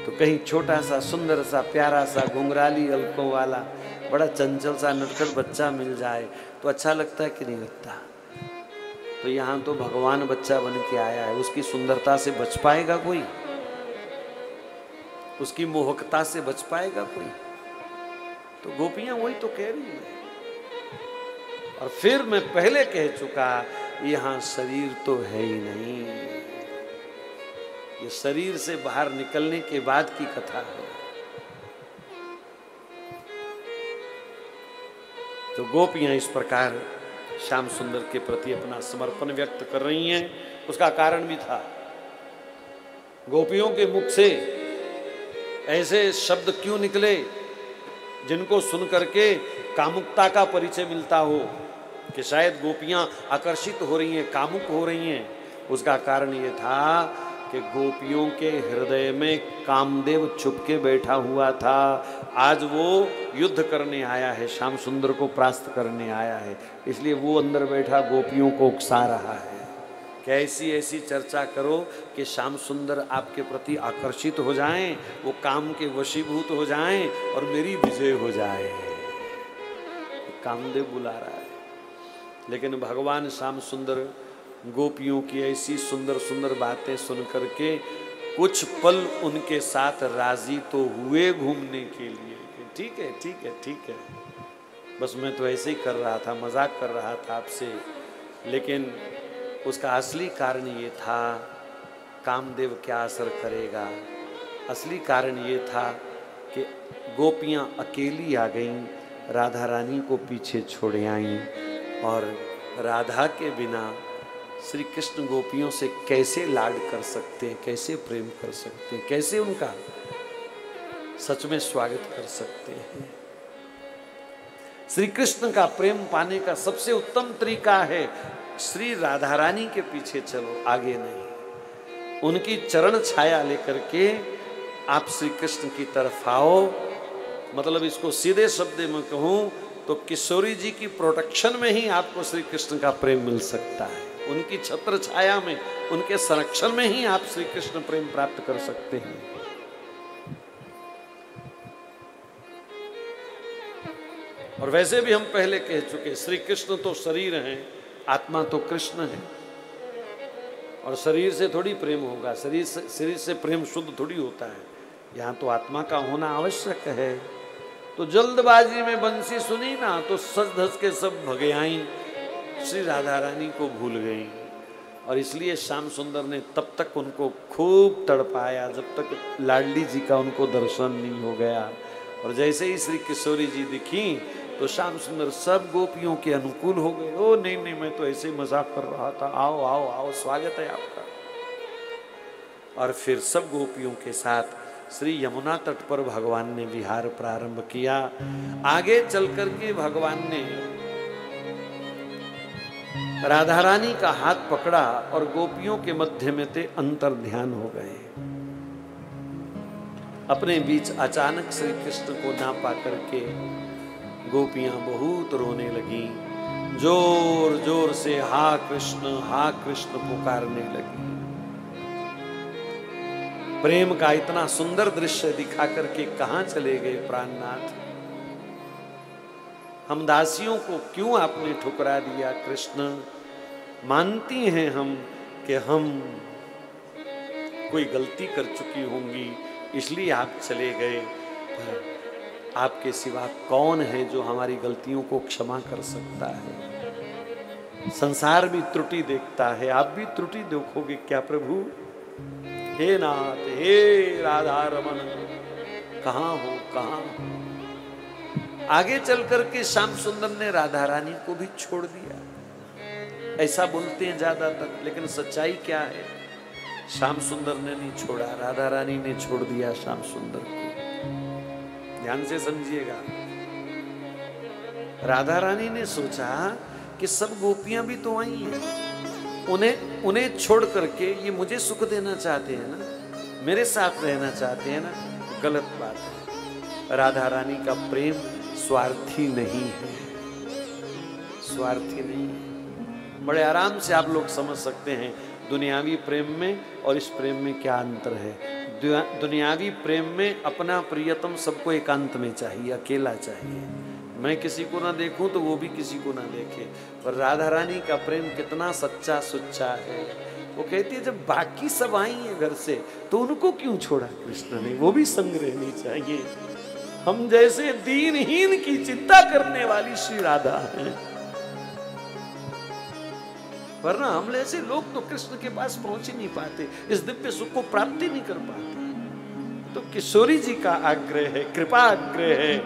तो कहीं छोटा सा सुंदर सा प्यारा सा घुंघराली अलकों वाला बड़ा चंचल सा नटखट बच्चा मिल जाए तो अच्छा लगता है कि नहीं लगता। तो यहाँ तो भगवान बच्चा बन के आया है, उसकी सुंदरता से बच पाएगा कोई? उसकी मोहकता से बच पाएगा कोई? तो गोपियां वही तो कह रही है। और फिर मैं पहले कह चुका, यहां शरीर तो है ही नहीं, ये शरीर से बाहर निकलने के बाद की कथा है। तो गोपियां इस प्रकार श्याम सुंदर के प्रति अपना समर्पण व्यक्त कर रही हैं। उसका कारण भी था, गोपियों के मुख से ऐसे शब्द क्यों निकले जिनको सुन करके कामुकता का परिचय मिलता हो, कि शायद गोपियां आकर्षित हो रही हैं, कामुक हो रही हैं। उसका कारण ये था कि गोपियों के हृदय में कामदेव छुप के बैठा हुआ था। आज वो युद्ध करने आया है, श्याम सुंदर को परास्त करने आया है, इसलिए वो अंदर बैठा गोपियों को उकसा रहा है कि ऐसी ऐसी चर्चा करो कि श्याम सुंदर आपके प्रति आकर्षित हो जाएं, वो काम के वशीभूत हो जाएं और मेरी विजय हो जाए। कामदेव बुला रहा है। लेकिन भगवान श्याम सुंदर गोपियों की ऐसी सुंदर सुंदर बातें सुन करके कुछ पल उनके साथ राजी तो हुए घूमने के लिए कि ठीक है ठीक है ठीक है, बस मैं तो ऐसे ही कर रहा था, मजाक कर रहा था आपसे। लेकिन उसका असली कारण ये था, कामदेव क्या असर करेगा, असली कारण ये था कि गोपियाँ अकेली आ गईं, राधा रानी को पीछे छोड़ आईं और राधा के बिना श्री कृष्ण गोपियों से कैसे लाड कर सकते हैं, कैसे प्रेम कर सकते हैं, कैसे उनका सच में स्वागत कर सकते हैं। श्री कृष्ण का प्रेम पाने का सबसे उत्तम तरीका है श्री राधा रानी के पीछे चलो, आगे नहीं। उनकी चरण छाया लेकर के आप श्री कृष्ण की तरफ आओ। मतलब इसको सीधे शब्द में कहूं तो किशोरी जी की प्रोटेक्शन में ही आपको श्री कृष्ण का प्रेम मिल सकता है। उनकी छत्र छाया में, उनके संरक्षण में ही आप श्री कृष्ण प्रेम प्राप्त कर सकते हैं। और वैसे भी हम पहले कह चुके, श्री कृष्ण तो शरीर हैं, आत्मा तो कृष्ण है। और शरीर से थोड़ी प्रेम होगा, शरीर से प्रेम शुद्ध थोड़ी होता है। यहाँ तो आत्मा का होना आवश्यक है। तो जल्दबाजी में बंसी सुनी ना तो सज धज के सब भगे आई, श्री राधा रानी को भूल गई। और इसलिए श्याम सुंदर ने तब तक उनको खूब तड़पाया जब तक लाडली जी का उनको दर्शन नहीं हो गया। और जैसे ही श्री किशोरी जी दिखी तो श्याम सुंदर सब गोपियों के अनुकूल हो गए। ओ नहीं नहीं, मैं तो ऐसे ही मजाक कर रहा था, आओ आओ आओ, स्वागत है आपका। और फिर सब गोपियों के साथ श्री यमुना तट पर भगवान ने विहार प्रारंभ किया। आगे चल करके भगवान ने राधा रानी का हाथ पकड़ा और गोपियों के मध्य में ते अंतर ध्यान हो गए। अपने बीच अचानक श्री कृष्ण को ना पा करके गोपियां बहुत रोने लगी, जोर जोर से हा कृष्ण पुकारने लगी। प्रेम का इतना सुंदर दृश्य दिखा करके कहां चले गए प्राणनाथ? हम दासियों को क्यों आपने ठुकरा दिया कृष्ण? मानती हैं हम कि हम कोई गलती कर चुकी होंगी, इसलिए आप चले गए। पर आपके सिवा कौन है जो हमारी गलतियों को क्षमा कर सकता है? संसार भी त्रुटि देखता है, आप भी त्रुटि देखोगे क्या प्रभु? हे नाथ, हे राधा रमन, कहाँ हो, कहाँ हो? आगे चल करके श्याम सुंदर ने राधा रानी को भी छोड़ दिया। ऐसा बोलते हैं ज्यादातर, लेकिन सच्चाई क्या है? श्याम सुंदर ने नहीं छोड़ा, राधा रानी ने छोड़ दिया श्याम सुंदर को। ध्यान से समझिएगा। राधा रानी ने सोचा कि सब गोपियां भी तो आई हैं, उन्हें छोड़ करके ये मुझे सुख देना चाहते हैं ना, मेरे साथ रहना चाहते हैं ना, गलत बात है। राधा रानी का प्रेम स्वार्थी नहीं है, स्वार्थी नहीं है। बड़े आराम से आप लोग समझ सकते हैं दुनियावी प्रेम में और इस प्रेम में क्या अंतर है। दुनियावी प्रेम में अपना प्रियतम सबको एकांत में चाहिए, अकेला चाहिए। मैं किसी को ना देखूं तो वो भी किसी को ना देखे। पर राधा रानी का प्रेम कितना सच्चा सुच्चा है। वो कहती है जब बाकी सब आई हैं घर से तो उनको क्यों छोड़ा कृष्ण ने? वो भी संग रहनी चाहिए। हम जैसे दीनहीन की चिंता करने वाली श्री राधा है, वरना हम जैसे लोग तो कृष्ण के पास पहुंच ही नहीं पाते, इस दिव्य सुख को प्राप्ति नहीं कर पाते। तो किशोरी जी का आग्रह है, कृपा आग्रह है।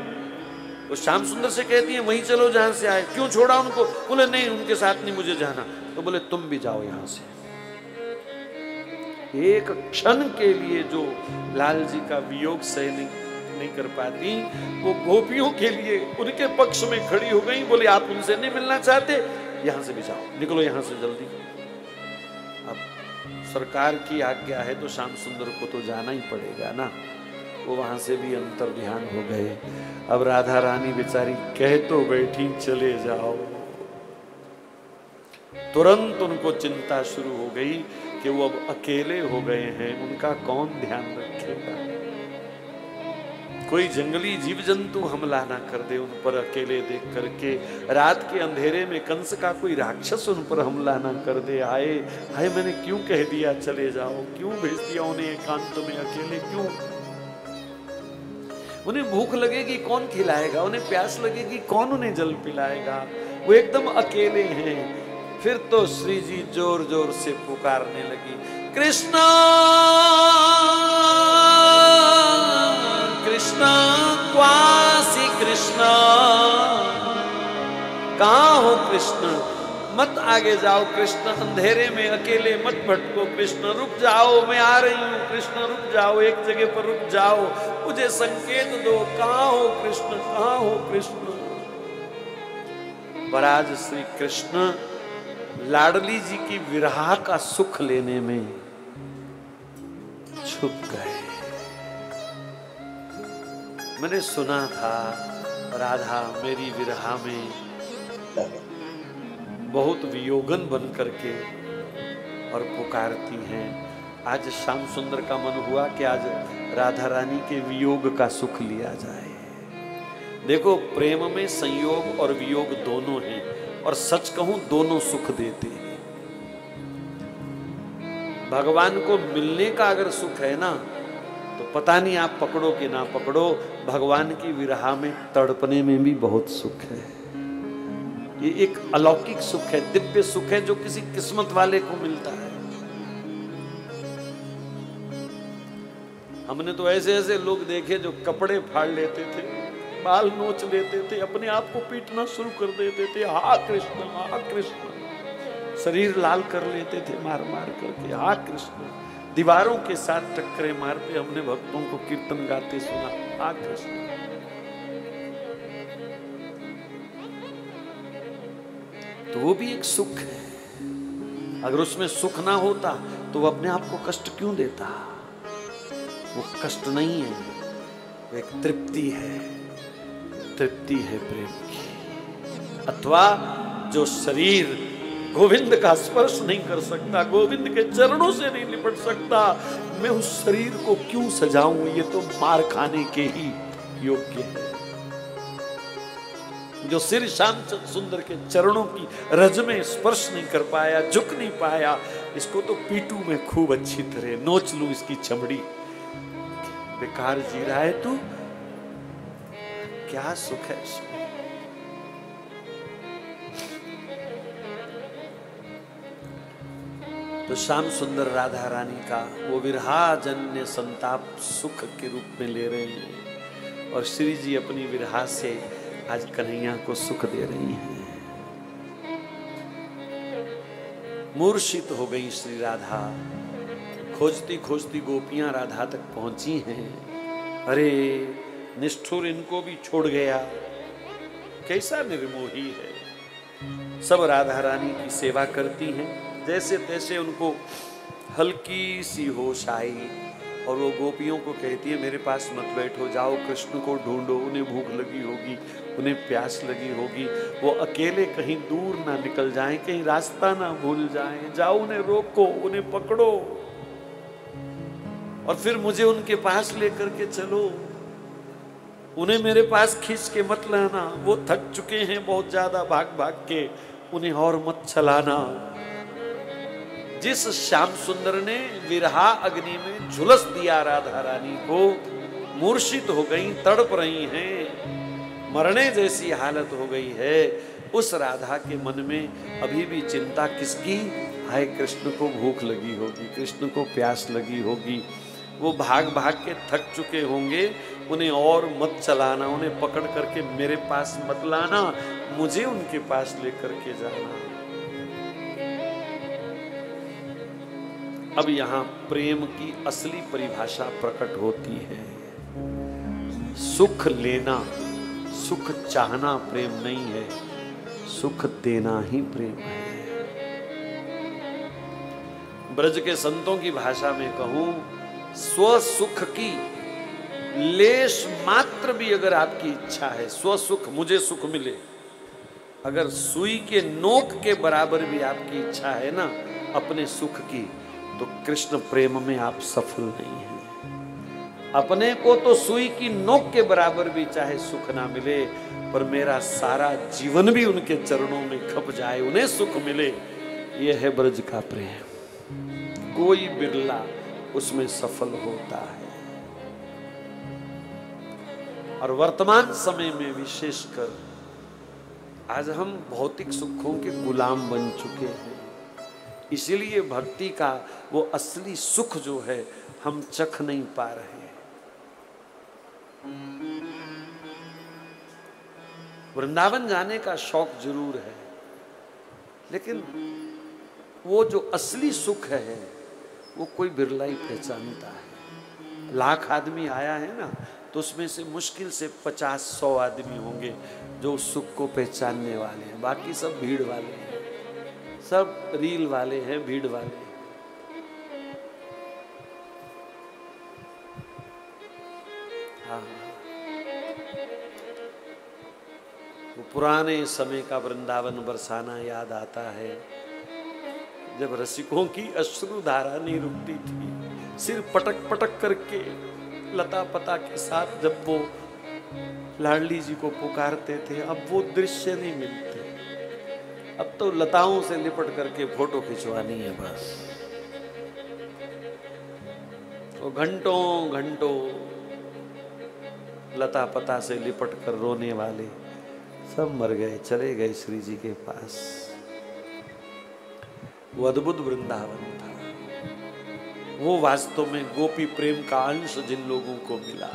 वो श्याम सुंदर से कहती है वहीं चलो जहां से आए। क्यों छोड़ा उनको? बोले नहीं, उनके साथ नहीं मुझे जाना। तो बोले तुम भी जाओ यहां से। एक क्षण के लिए जो लाल जी का वियोग सहन नहीं कर पाती, वो गोपियों के लिए उनके पक्ष में खड़ी हो गई। बोले आप उनसे नहीं मिलना चाहते, यहां से भी जाओ, निकलो यहां से जल्दी। अब सरकार की आज्ञा है तो श्याम सुंदर को तो जाना ही पड़ेगा ना। वो वहां से भी अंतर ध्यान हो गए। अब राधा रानी बेचारी कह तो बैठी चले जाओ, तुरंत उनको चिंता शुरू हो गई कि वो अब अकेले हो गए हैं, उनका कौन ध्यान रखेगा? कोई जंगली जीव जंतु हमला ना कर दे उन पर अकेले देख करके। रात के अंधेरे में कंस का कोई राक्षस उन पर हमला ना कर दे। हाय हाय, मैंने क्यों कह दिया चले जाओ? क्यों भेज दिया उन्हें एकांत में अकेले? क्यों? उन्हें भूख लगेगी कौन खिलाएगा? उन्हें प्यास लगेगी कौन उन्हें जल पिलाएगा? वो एकदम अकेले हैं। फिर तो श्री जी जोर जोर से पुकारने लगी, कृष्णा कृष्णा क्वासी कृष्णा, कहाँ हो कृष्ण? मत आगे जाओ कृष्ण, अंधेरे में अकेले मत भटको कृष्ण, रुक जाओ, मैं आ रही हूँ कृष्ण, रुक जाओ, एक जगह पर रुक जाओ, मुझे संकेत दो, कहाँ हो कृष्ण, कहाँ हो कृष्ण। पर आज श्री कृष्ण लाडली जी की विरह का सुख लेने में छुप गए। मैंने सुना था राधा मेरी विरह में बहुत वियोगन बन करके और पुकारती हैं। आज श्याम सुंदर का मन हुआ कि आज राधा रानी के वियोग का सुख लिया जाए। देखो प्रेम में संयोग और वियोग दोनों हैं, और सच कहूं दोनों सुख देते हैं। भगवान को मिलने का अगर सुख है ना, तो पता नहीं आप पकड़ो कि ना पकड़ो, भगवान की विरह में तड़पने में भी बहुत सुख है। ये एक अलौकिक सुख है, दिव्य सुख है, जो किसी किस्मत वाले को मिलता है। हमने तो ऐसे ऐसे लोग देखे जो कपड़े फाड़ लेते थे, बाल नोच लेते थे, अपने आप को पीटना शुरू कर देते थे, हा कृष्ण हा कृष्ण, शरीर लाल कर लेते थे मार मार करके, हा कृष्ण। दीवारों के साथ टक्करे मारते हमने भक्तों को कीर्तन गाते सुना, हा कृष्ण। तो वो भी एक सुख है। अगर उसमें सुख ना होता तो वो अपने आप को कष्ट क्यों देता। वो कष्ट नहीं है, वो एक तृप्ति है, तृप्ति है प्रेम की। अथवा जो शरीर गोविंद का स्पर्श नहीं कर सकता, गोविंद के चरणों से नहीं लिपट सकता, मैं उस शरीर को क्यों सजाऊं, ये तो मार खाने के ही योग्य है। जो श्री श्याम सुंदर के चरणों की रज में स्पर्श नहीं कर पाया, झुक नहीं पाया, इसको तो पीटू में खूब अच्छी तरह, नोच लूं इसकी चमड़ी। बेकार जी रहा है तू, क्या सुख है इसमें। तो श्याम सुंदर राधा रानी का वो विरहाजन्य संताप सुख के रूप में ले रहे हैं, और श्री जी अपनी विरहा से आज कन्हैया को सुख दे रही हैं। मूर्छित हो गई श्री राधा, खोजती खोजती गोपियां राधा तक पहुंची हैं। अरे निष्ठुर इनको भी छोड़ गया, कैसा निर्मोही है। सब राधा रानी की सेवा करती हैं, जैसे तैसे उनको हल्की सी होश आई, और वो गोपियों को कहती है मेरे पास मत बैठो, जाओ कृष्ण को ढूंढो, उन्हें भूख लगी होगी, उन्हें प्यास लगी होगी, वो अकेले कहीं दूर ना निकल जाएं, कहीं रास्ता ना भूल जाएं, जाओ उन्हें रोको, उन्हें पकड़ो, और फिर मुझे उनके पास लेकर के चलो। उन्हें मेरे पास खींच के मत लाना, वो थक चुके हैं बहुत ज्यादा भाग भाग के, उन्हें और मत चलाना। जिस श्याम सुंदर ने विरहा अग्नि में झुलस दिया राधा रानी को, मूर्छित हो गई, तड़प रही हैं, मरने जैसी हालत हो गई है, उस राधा के मन में अभी भी चिंता किसकी? हाय कृष्ण को भूख लगी होगी, कृष्ण को प्यास लगी होगी, वो भाग भाग के थक चुके होंगे, उन्हें और मत चलाना, उन्हें पकड़ करके मेरे पास मत लाना, मुझे उनके पास लेकर के जाना। अब यहां प्रेम की असली परिभाषा प्रकट होती है। सुख लेना, सुख चाहना प्रेम नहीं है, सुख देना ही प्रेम है। ब्रज के संतों की भाषा में कहूं, स्व सुख की लेश मात्र भी अगर आपकी इच्छा है, स्व सुख, मुझे सुख मिले, अगर सुई के नोक के बराबर भी आपकी इच्छा है ना अपने सुख की, तो कृष्ण प्रेम में आप सफल नहीं हैं। अपने को तो सुई की नोक के बराबर भी चाहे सुख ना मिले, पर मेरा सारा जीवन भी उनके चरणों में खप जाए, उन्हें सुख मिले, यह है ब्रज का प्रेम। कोई बिरला उसमें सफल होता है। और वर्तमान समय में विशेषकर आज हम भौतिक सुखों के गुलाम बन चुके हैं, इसीलिए भक्ति का वो असली सुख जो है हम चख नहीं पा रहे। वृंदावन जाने का शौक जरूर है, लेकिन वो जो असली सुख है वो कोई बिरला ही पहचानता है। लाख आदमी आया है ना, तो उसमें से मुश्किल से 50-100 आदमी होंगे जो उस सुख को पहचानने वाले हैं, बाकी सब भीड़ वाले हैं, सब रील वाले हैं, भीड़ वाले हैं। हाँ, वो पुराने समय का वृंदावन बरसाना याद आता है, जब रसिकों की अश्रुधारा नहीं रुकती थी, सिर पटक पटक करके लता पता के साथ जब वो लाडली जी को पुकारते थे। अब वो दृश्य नहीं मिलते, अब तो लताओं से लिपट करके फोटो खिंचवानी है बस। वो घंटों घंटों लता पता से लिपट कर रोने वाले सब मर गए, चले गए श्री जी के पास। वो अद्भुत वृंदावन था, वो वास्तव में गोपी प्रेम का अंश जिन लोगों को मिला।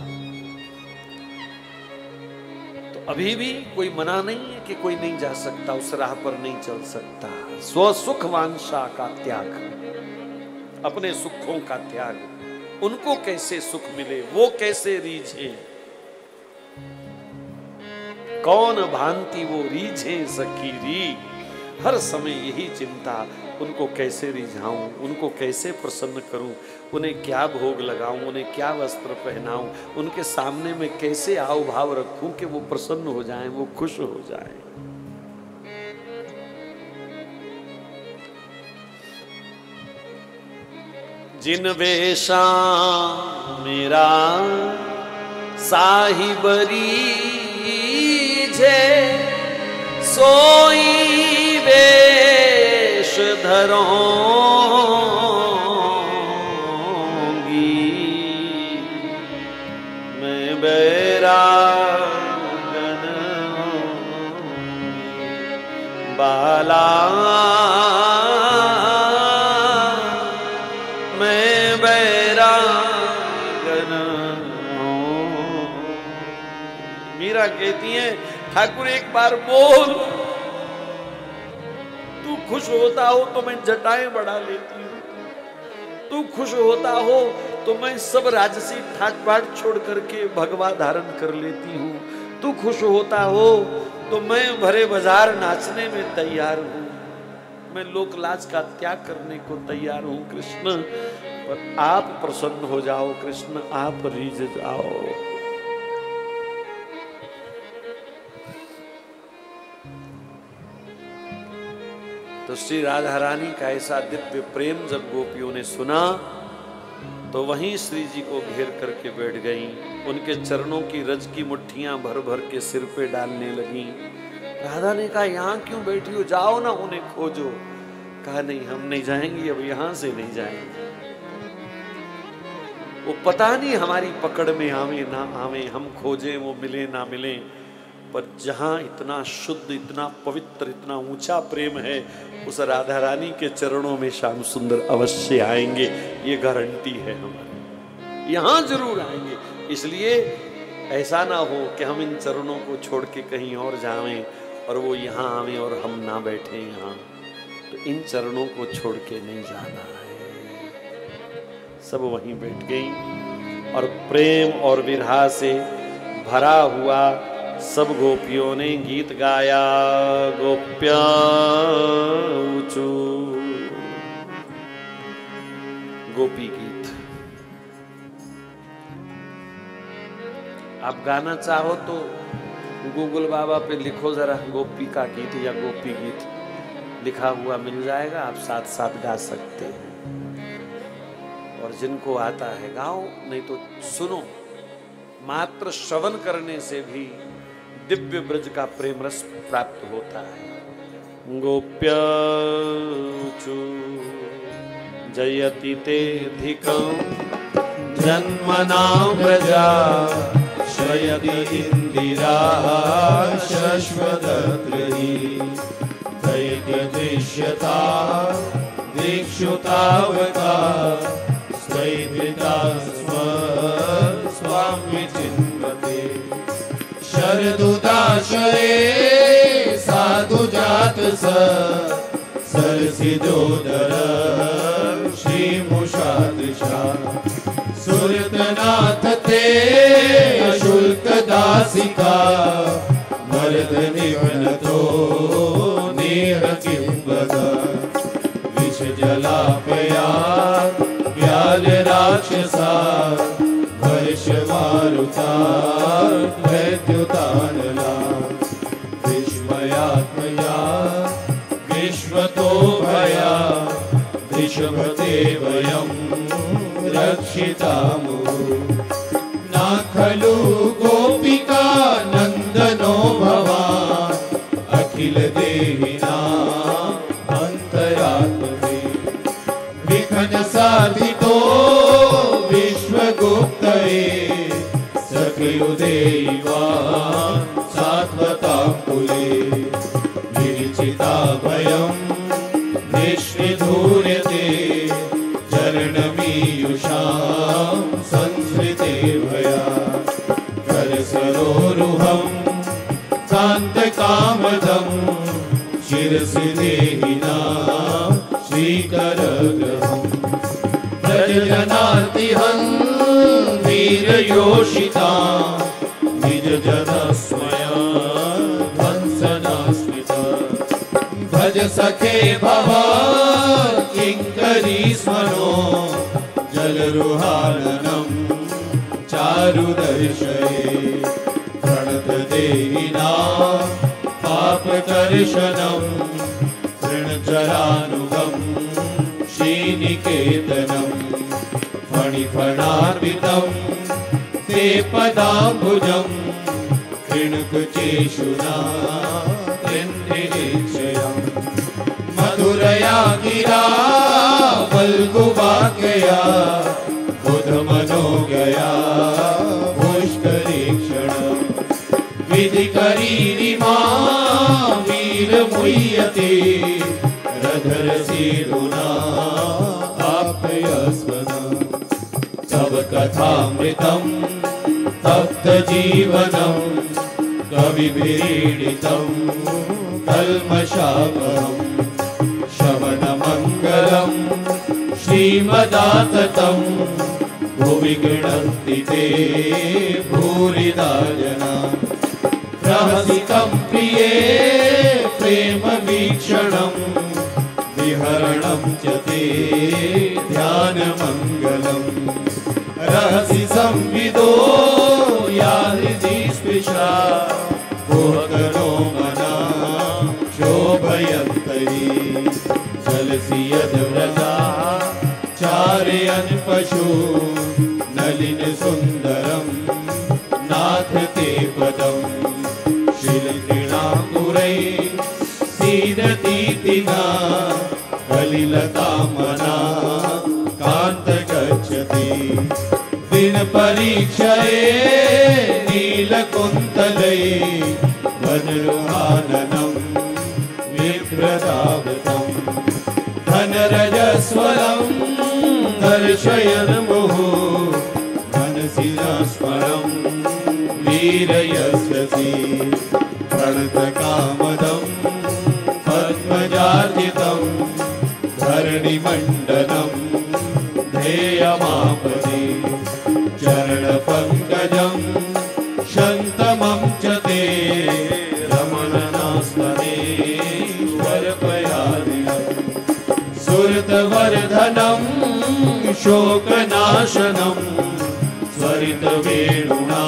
तो अभी भी कोई मना नहीं है कि कोई नहीं जा सकता, उस राह पर नहीं चल सकता। स्वसुख वांछा का त्याग, अपने सुखों का त्याग, उनको कैसे सुख मिले, वो कैसे रीझे, कौन भांति वो रीझे सखी री। हर समय यही चिंता, उनको कैसे रिझाऊं, उनको कैसे प्रसन्न करूं, उन्हें क्या भोग लगाऊं, उन्हें क्या वस्त्र पहनाऊं, उनके सामने में कैसे आव भाव रखूं कि वो प्रसन्न हो जाएं, वो खुश हो जाएं। जिन वेशा मेरा साहिबरी जे सोई वेश धरोंगी, मैं बैरागन बाला, मैं बैरागन। मीरा कहती है, ठाकुर एक बार बोल, तू खुश होता हो तो मैं जटाएं बढ़ा लेती हूँ, तू खुश होता हो तो मैं सब राजसी ठाट बाट छोड़ करके भगवा धारण कर लेती हूँ, तू खुश होता हो तो मैं भरे बाजार नाचने में तैयार हूँ, मैं लोक लाज का त्याग करने को तैयार हूँ कृष्ण, पर आप प्रसन्न हो जाओ कृष्ण, आप रीझ जाओ। तो श्री राधा रानी का ऐसा दिव्य प्रेम जब गोपियों ने सुना तो वहीं श्री जी को घेर करके बैठ गईं, उनके चरणों की रज की मुट्ठियां भर भर के सिर पे डालने लगीं। राधा ने कहा, यहाँ क्यों बैठी हो, जाओ ना उन्हें खोजो। कहा, नहीं हम नहीं जाएंगे, अब यहाँ से नहीं जाएंगे। वो पता नहीं हमारी पकड़ में आवे ना आवे, हम खोजें वो मिले ना मिले, पर जहां इतना शुद्ध, इतना पवित्र, इतना ऊंचा प्रेम है, उस राधा रानी के चरणों में श्याम सुंदर अवश्य आएंगे, ये गारंटी है हमारी, यहां जरूर आएंगे। इसलिए ऐसा ना हो कि हम इन चरणों को छोड़ के कहीं और जाएं और वो यहाँ आवे और हम ना बैठे यहाँ, तो इन चरणों को छोड़ के नहीं जाना है। सब वहीं बैठ गई और प्रेम और विरह से भरा हुआ सब गोपियों ने गीत गाया। गोप्या ऊचू, गोपी गीत। आप गाना चाहो तो गूगल बाबा पे लिखो जरा, गोपी का गीत या गोपी गीत लिखा हुआ मिल जाएगा, आप साथ साथ गा सकते हैं। और जिनको आता है गाओ, नहीं तो सुनो। मात्र श्रवण करने से भी दिव्य ब्रज का प्रेम रस प्राप्त होता है। गोप्या ऊचू जयति तेधिकं जन्मना प्रजा शयति इंदिरा शश्वदत्रि दैत्यदृश्यता दीक्षुतावता स्वैपिता स्वामी चिन्वते शरदुदाशये साधु जात स सरसिजोदर श्रीमुषादृशा सुरतनाथ ते अशुल्क दासिका मर्द निघ्नतो नेह किंवद विष जलापया व्याल राक्षसा वर्ष मारुता वैद्युतानला विस्मयात्मया विश्वतो भया वृषभते वयं रक्षितामुः न खलु गोपिका नन्दनो भवान् अखिल देहिनां अन्तरात्मने विघ्न साधितो विश्वगुप्तये सखयुदेवान् सात्वतां कुले विरचिता भयं निष्णिधूर्यते चरणमीयुषां संस्कृते भया करसरोरुहं कान्तकामदं शिरसि देहिनां श्रीकरग्रहम् व्रजजनार्तिहं वीरयोषिता निजजनस्मया ध्वंसनास्मिता भज सखे भवान् किङ्करी स्मरो जलरुहाननं चारुदर्शये प्रणतदेहिनां पापकर्षणं तृणचरानुगं श्रीनिकेतनं फणिफणार्पितं ते पदाम्बुजं कृणुकुचेषुना कृन्निरीक्षया मधुरया गिरा वल्गुवाक्यया बुधमनोगया पुष्करीक्षण विधिकरीरिमा वीरमुह्यते रधरसीरुना आप्यस्वना तव कथामृतं तप्तजीवनं कविभिरीडितं कल्मषापहं शमनमङ्गलं श्रीमदाततं भुवि गृह्णन्ति ते भूरिदा जना प्रहसितं प्रिये प्रेमवीक्षणं विहरणं च ते ध्यानमङ्गलम् रहसि संविदो या हृदि स्पृशा कुहकनो मना शोभयन्तरी चलसि यद्व्रता चारयन् पशु नलिन सुन्दरं नाथ ते पदं शिलतृणाकुरै सीदतीतिना कलिलतामना कान्त गच्छति दिन परीक्षये नीलकुन्तलये वनरुहाननं विप्रदावतं धनरजस्वलं दर्शयन् मुहुः मनसि न स्मरं वीरयस्यसि प्रणतकामदं पद्मजार्जितं धरणिमण्डनं ध्येयमापदे चरणपङ्कजं शन्तमं च ते रमणनास्तने वरपयादिनं सुरतवर्धनं शोकनाशनं स्वरितवेणुना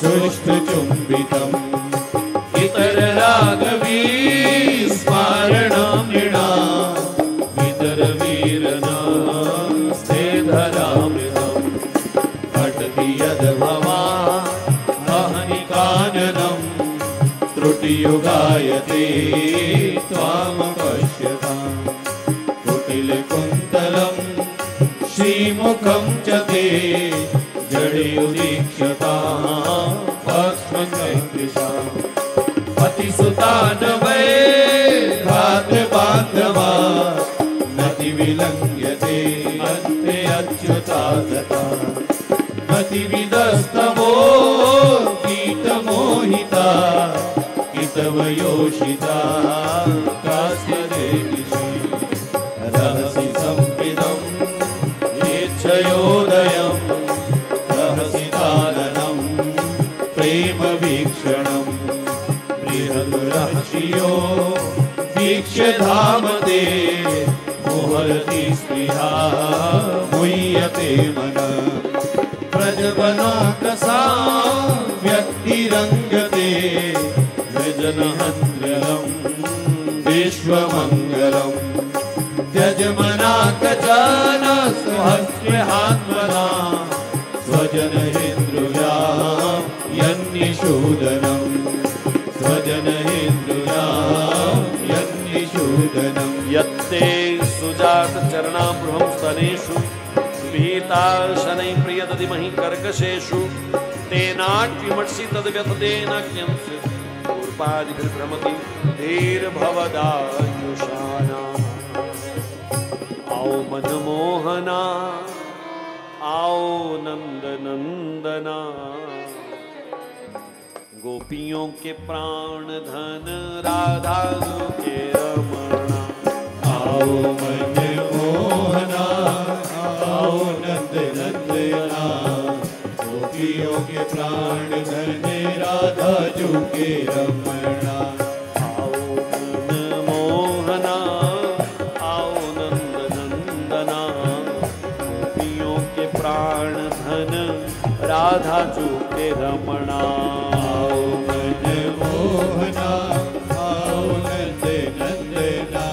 सुष्ठुचुम्बितम् इतररागवीस्मारणं नृणा वितरवीरना स्थे धरामृतं पठति यद्भवा महनिकाननं त्रुटियुगायते त्वामपश्यताम् कुटिलकुन्तलं श्रीमुखं च ते जडयुदीक्षता भस्मकैकृशा पतिसुतान् वै घातबान्धवा नति विलङ्घ्यते अन्ते अच्युता तथा मतिविदस्तमो गीतमोहिता कितव योषिता कास्य देवी प्रेम वीक्षणम् बृहद्रहस्यो वीक्ष्य धाम ते मोहरति स्पृहा मुह्यते मन व्रजवनाकसा व्यक्तिरङ्गते व्यजनहन्यलम् विश्वमङ्गलम् त्यजमनाकचन स्वहस्त्यहात्मना स्वजनहेन्द्रुया यन्निषूदनम् स्वजनहेन्द्रुया यन्निषूदनम् यत्ते सुजात चरणाभ्रुवं स्तनेषु विहिता शनै प्रियदधिमहि कर्कशेषु तेनाट्यमर्षि तद्व्यथतेन क्यंस्य पूर्वादिभिर्भ्रमति धीर्भवदायुषाणा आओ मनमोहना आओ नंद नंदना गोपियों के प्राण धन राधा के रमणा आओ मनमोहना आओ नंद नंदना गोपियों के प्राण धन राधा जू के रमणा आओ मनमोहना आओ नंद नंदना गोपियों के प्राण धन राधा जू के रमणा आओ मनमोहना आओ नंद नंदना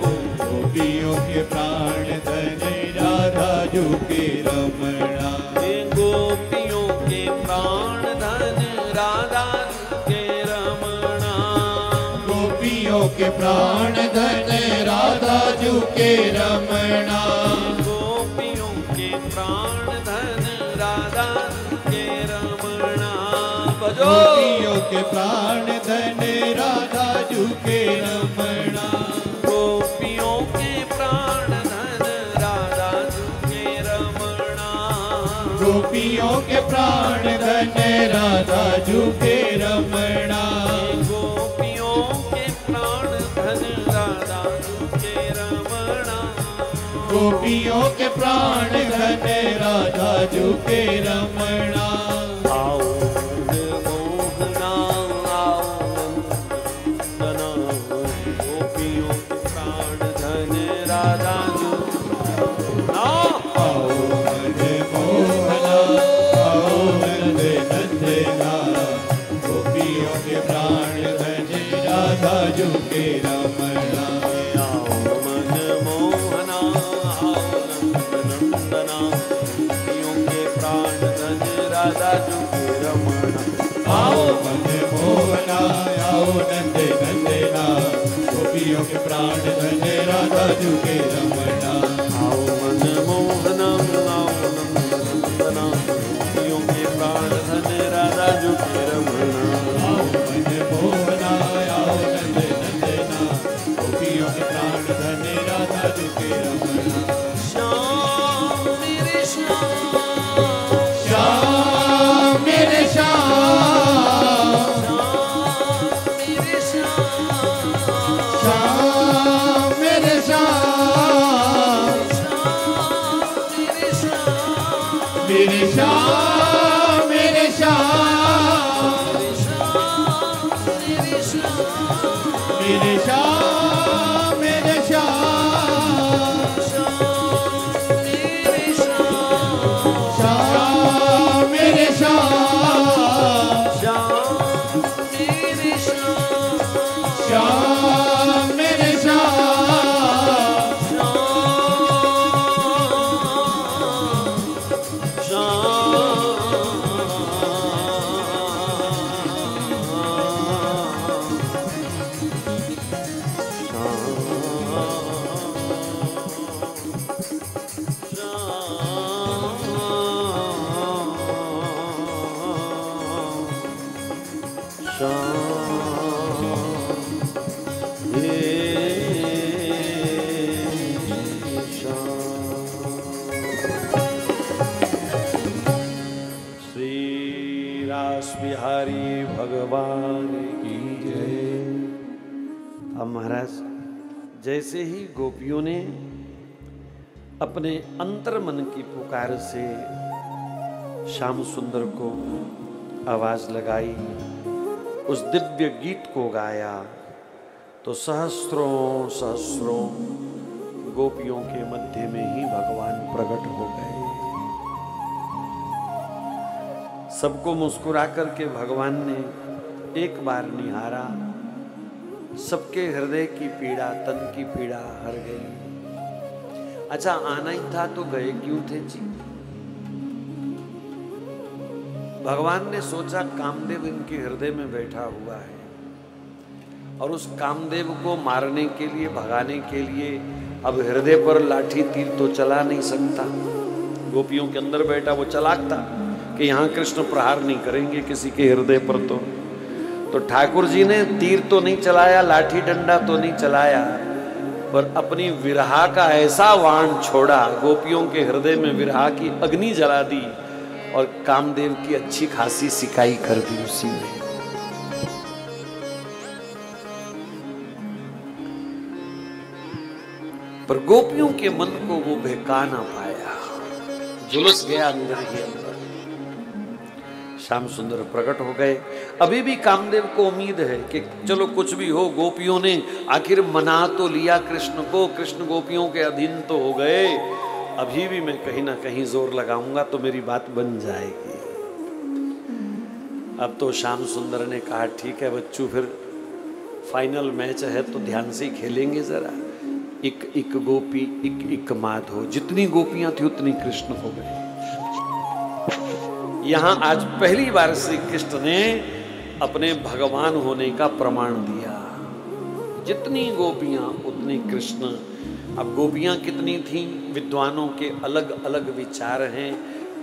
गोपियों के प्राण धन राधा जू के रमणा गोपियों के प्राण धन राधा जू के रमणा गोपियों के प्राण धन राधा जू के रमणा गोपियों के प्राण धन राधा जू के रमणा भजो गोपियों के प्राण धन राधा जू के रमणा गोपियों के प्राण धन राधा जू के रमणा गोपियों के प्राण धन राधा जू के रमणा गोपियों के प्राण धन राधा जू के रमणा गोपियों के प्राण धन राधा जू के रमणा आओ मोहना आओ नंदना गोपियों के प्राण धन राधा जू आओ मनमोहना आओ नंद नंदना गोपियों के प्राण धन राधा जू के रमणा आओ मनमोहना आओ नंदना गोपियों के प्राण धन राधा जू के रमणा आओ मनमोहना आओ नंद नंदना गोपियों के प्राण धन राधा जू के रमणा आओ मनमोहना आओ नंदना गोपियों के प्राण धन राधा जू के रमणा आओ मनमोहना आओ नंद नंदना गोपियों के प्राण धन राधा जू के रमणा श्याम मेरे श्याम श्याम मेरे श्याम मेरे श्याम श्याम मेरे श्याम मेरे श्याम मेरे श्याम मेरे श्याम मेरे श्याम मेरे श्याम मेरे श्याम श्याम मेरे श्याम श्याम मेरे श्याम श्री रास बिहारी भगवान की जय। अब महाराज जैसे ही गोपियों ने अपने अंतर मन की पुकार से श्याम सुंदर को आवाज लगाई, उस दिव्य गीत को गाया, तो सहस्रों सहस्रों गोपियों के मध्य में ही भगवान प्रकट हो गए। सबको मुस्कुरा करके भगवान ने एक बार निहारा, सबके हृदय की पीड़ा, तन की पीड़ा हर गई। अच्छा, आना ही था तो गए क्यों थे जी? भगवान ने सोचा कामदेव इनके हृदय में बैठा हुआ है और उस कामदेव को मारने के लिए, भगाने के लिए अब हृदय पर लाठी तीर तो चला नहीं सकता। गोपियों के अंदर बैठा वो चालाक था कि यहाँ कृष्ण प्रहार नहीं करेंगे किसी के हृदय पर। तो ठाकुर जी ने तीर तो नहीं चलाया, लाठी डंडा तो नहीं चलाया, पर अपनी विरहा का ऐसा वाण छोड़ा, गोपियों के हृदय में विरहा की अग्नि जला दी और कामदेव की अच्छी खासी सिकाई कर दी उसी में। पर गोपियों के मन को वो बहका ना पाया, झुलस गया अंदर ही अंदर। श्याम सुंदर प्रकट हो गए। अभी भी कामदेव को उम्मीद है कि चलो कुछ भी हो, गोपियों ने आखिर मना तो लिया कृष्ण को, कृष्ण गोपियों के अधीन तो हो गए, अभी भी मैं कहीं ना कहीं जोर लगाऊंगा तो मेरी बात बन जाएगी। अब तो श्याम सुंदर ने कहा ठीक है बच्चू, फिर फाइनल मैच है तो ध्यान से ही खेलेंगे जरा। एक एक गोपी एक एक माधो, जितनी गोपियां थी उतनी कृष्ण हो गए। यहां आज पहली बार श्री कृष्ण ने अपने भगवान होने का प्रमाण दिया। जितनी गोपियां उतनी कृष्ण। अब गोपियां कितनी थीं, विद्वानों के अलग अलग विचार हैं।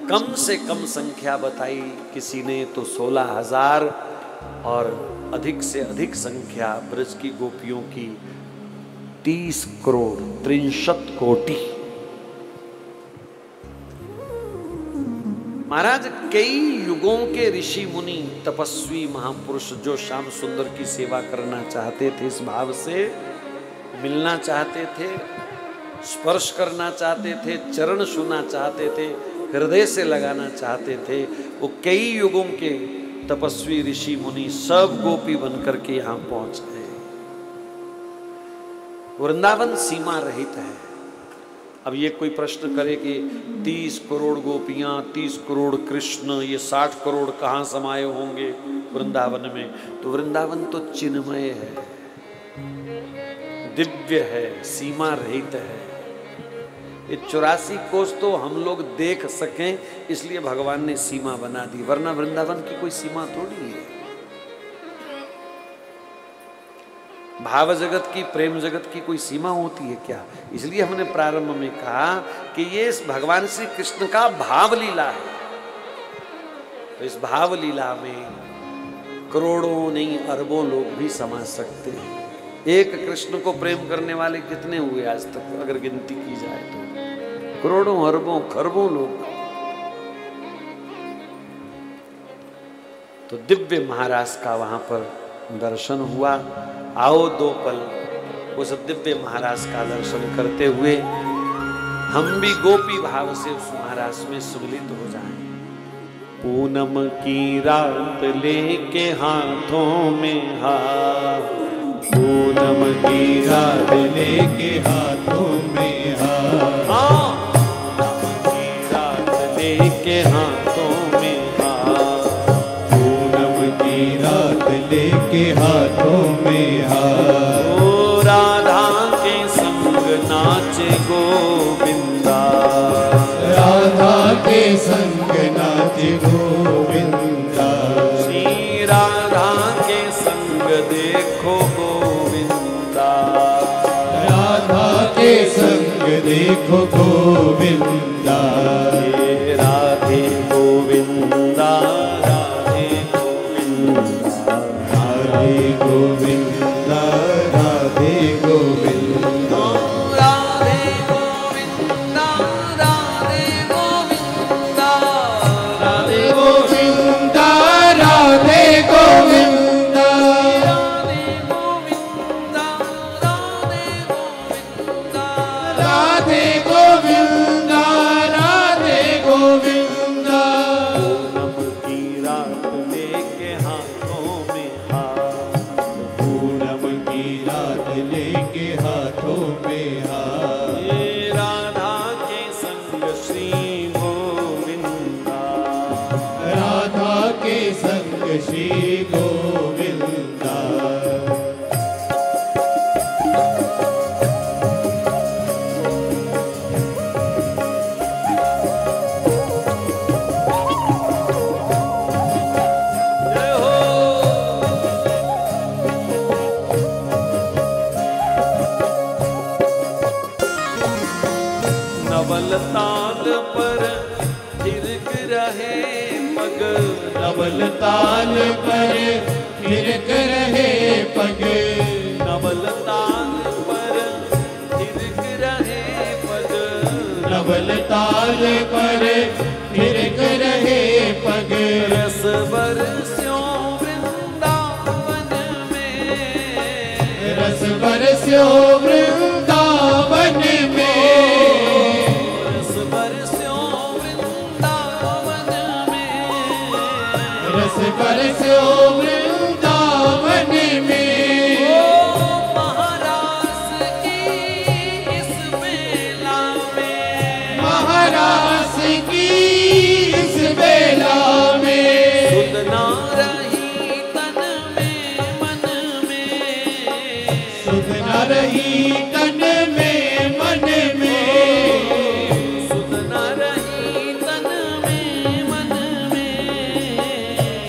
कम से कम संख्या बताई किसी ने तो 16,000 और अधिक से अधिक संख्या ब्रज की गोपियों की 30 करोड़ 63 कोटि। महाराज, कई युगों के ऋषि मुनि तपस्वी महापुरुष जो श्याम सुंदर की सेवा करना चाहते थे, इस भाव से मिलना चाहते थे, स्पर्श करना चाहते थे, चरण छूना चाहते थे, हृदय से लगाना चाहते थे, वो कई युगों के तपस्वी ऋषि मुनि सब गोपी बनकर के यहाँ पहुंच गए। वृंदावन सीमा रहित है। अब ये कोई प्रश्न करे कि 30 करोड़ गोपियां, 30 करोड़ कृष्ण, ये 60 करोड़ कहाँ समाये होंगे वृंदावन में? तो वृंदावन तो चिन्मय है, दिव्य है, सीमा रहित है। ये 84 कोस तो हम लोग देख सकें इसलिए भगवान ने सीमा बना दी, वरना वृंदावन की कोई सीमा थोड़ी है। भाव जगत की, प्रेम जगत की कोई सीमा होती है क्या? इसलिए हमने प्रारंभ में कहा कि ये भगवान श्री कृष्ण का भाव लीला है। तो इस भाव लीला में करोड़ों नहीं अरबों लोग भी समा सकते हैं। एक कृष्ण को प्रेम करने वाले कितने हुए आज तक, अगर गिनती की जाए तो करोड़ों अरबों खरबों लोग। तो दिव्य महाराज का वहां पर दर्शन हुआ। आओ दो पल उस दिव्य महाराज का दर्शन करते हुए हम भी गोपी भाव से उस महाराज में सम्मिलित हो जाएं। पूनम की रात लेके हाथों में हाथ, पूनम की रात लेके हाथों में हाथ, पूनम की रात लेके हाथों में हाथ, पूनम की रात लेके हाथों में हाथ। ओ राधा के संग नाचे गोविंदा, राधा के संग नाचे गोविंदा, श्री राधा के संग देखो गोविंदा, राधा के संग देखो गोविंदा। हे राधे गोविंदा, राधे गोविंदा, राधे गोविंदा, राधे गोविंदा, राधे गोविंदा, राधे गोविंदा, राधे गोविंदा, राधे गोविंदा, राधे गोविंदा, राधे गोविंदा, राधे लेके हाथों में हाथ, पूनम की रात लेके हाथों में हाथ, ये राधा के संग श्री गोविंदा, राधा के संग श्री गोविंदा। जय हो। नवल ताल पर थिरक रहे पग, नवल ताल पर थिरक रहे पग, नवल ताल पर थिरक रहे पग, नवल ताल पर थिरक रहे पग, रस बरस्यों वृंदावन में, रस बरस्यो वृंदावन में, रस बरस्यों वृंदावन में, रस बरस्यो वृंदावन में। महारास की इस बेला में, महारास की इस बेला में, सुधना रही तन में मन में, सुध न रही तन में मन में, सुधना रही तन में मन में,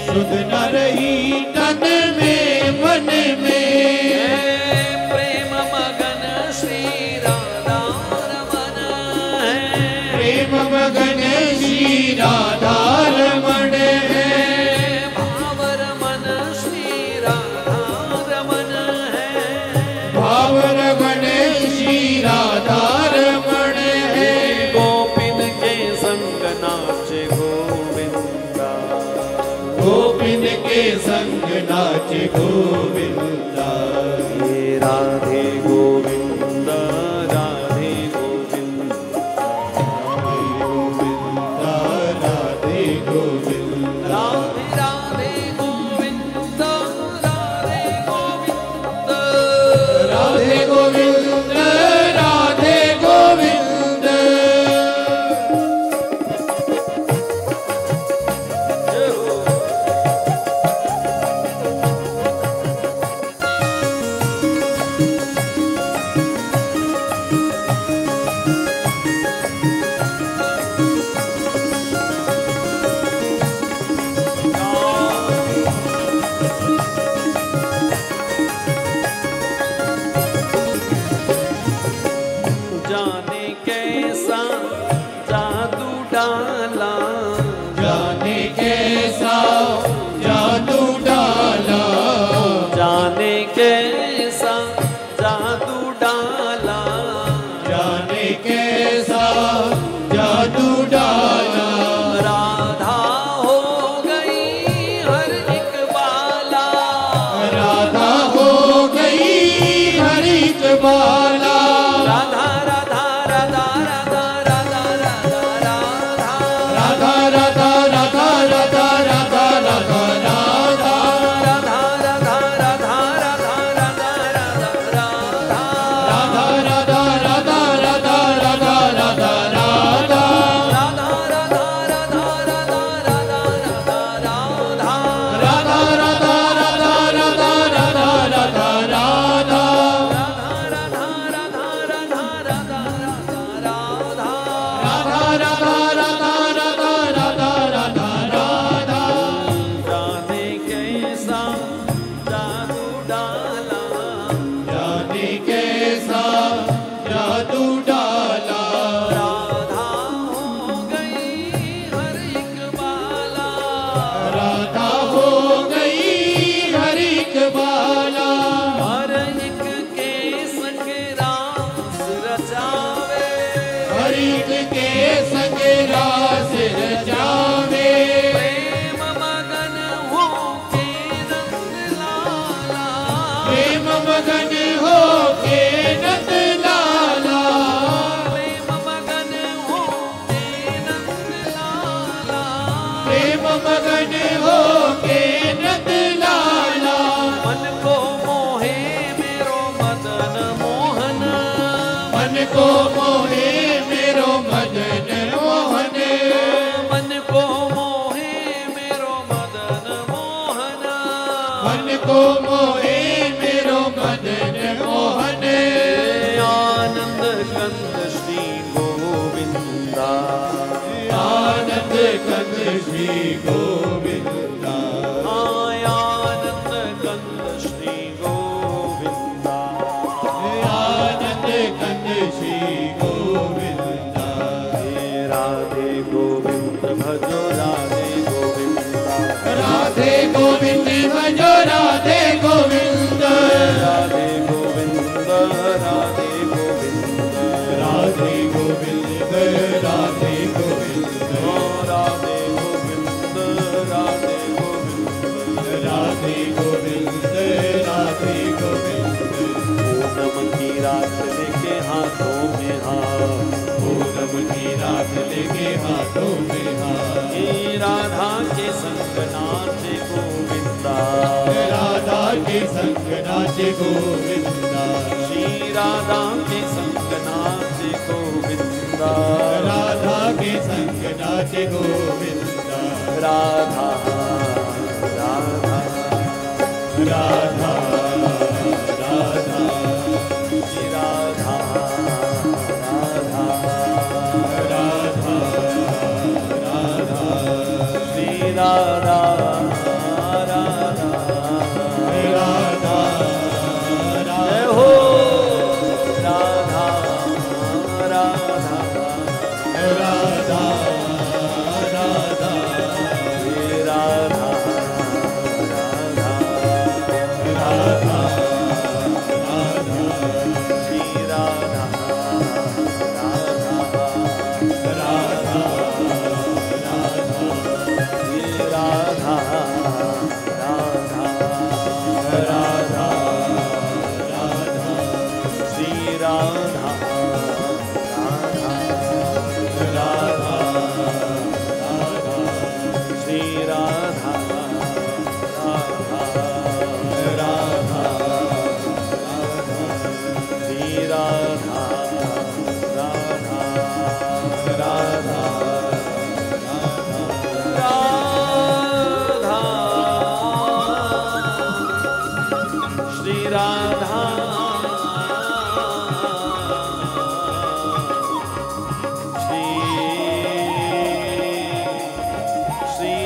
सुध न रही तन में मन में। प्रेम मगन श्री राधा रमन है, प्रेम मगन श्री राधा रमण है, भाव रमन श्री राधा रमन है, भाव रमण श्री राधा रमण है। गोपिन के संग नाचे गोविंदा, गोविंद के संग नाचे गोविंदा, ये राधे गोविंद, राधे गोविंद, गोविंदा राधे गोविंद, राधे राधे गोविंद, राधे गोविंद, राधे गोविंद, राधे गोविंद। जय हो। मन को मोहे मेरो मदन मोहन आनंद कंद श्री गोविंदा आनंद कंद श्री गोविंदा आनंद कंद श्री गोविंदा आनंद कंद श्री गोविंदा राधे गोविंद भजो राधे गोविंदा राधे गोविंद भजो राधे गोविंद राधे गोविंद राधे गोविंद राधे गोविंद राधे गोविंद राधे गोविंद राधे गोविंद राधे गोविंद राधे गोविंद पूनम की रात लेके हाथों में हाथ पूनम की रात लेके हाथों में हाथ हे राधा के संग नाचे गोविंदा राधा के संग नाचे गोविंदा श्री राधा के संग नाचे गोविंदा राधा के संग नाचे गोविंदा राधा राधा राधा राधा श्री राधा राधा राधा राधा श्री राधा राधा राधा जय हो राधा राधा राधा राधा श्री राधा राधा राधा श्री राधा राधा राधा श्री राधा राधा राधा श्री राधा राधा श्री राधा राधा श्री राधा राधा राधा श्री राधा श्री श्री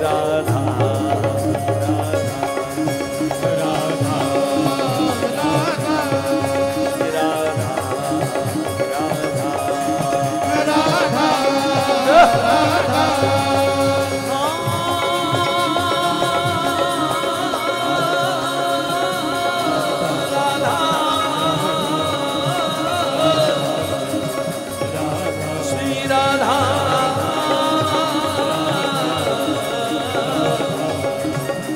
राधा श्री राधा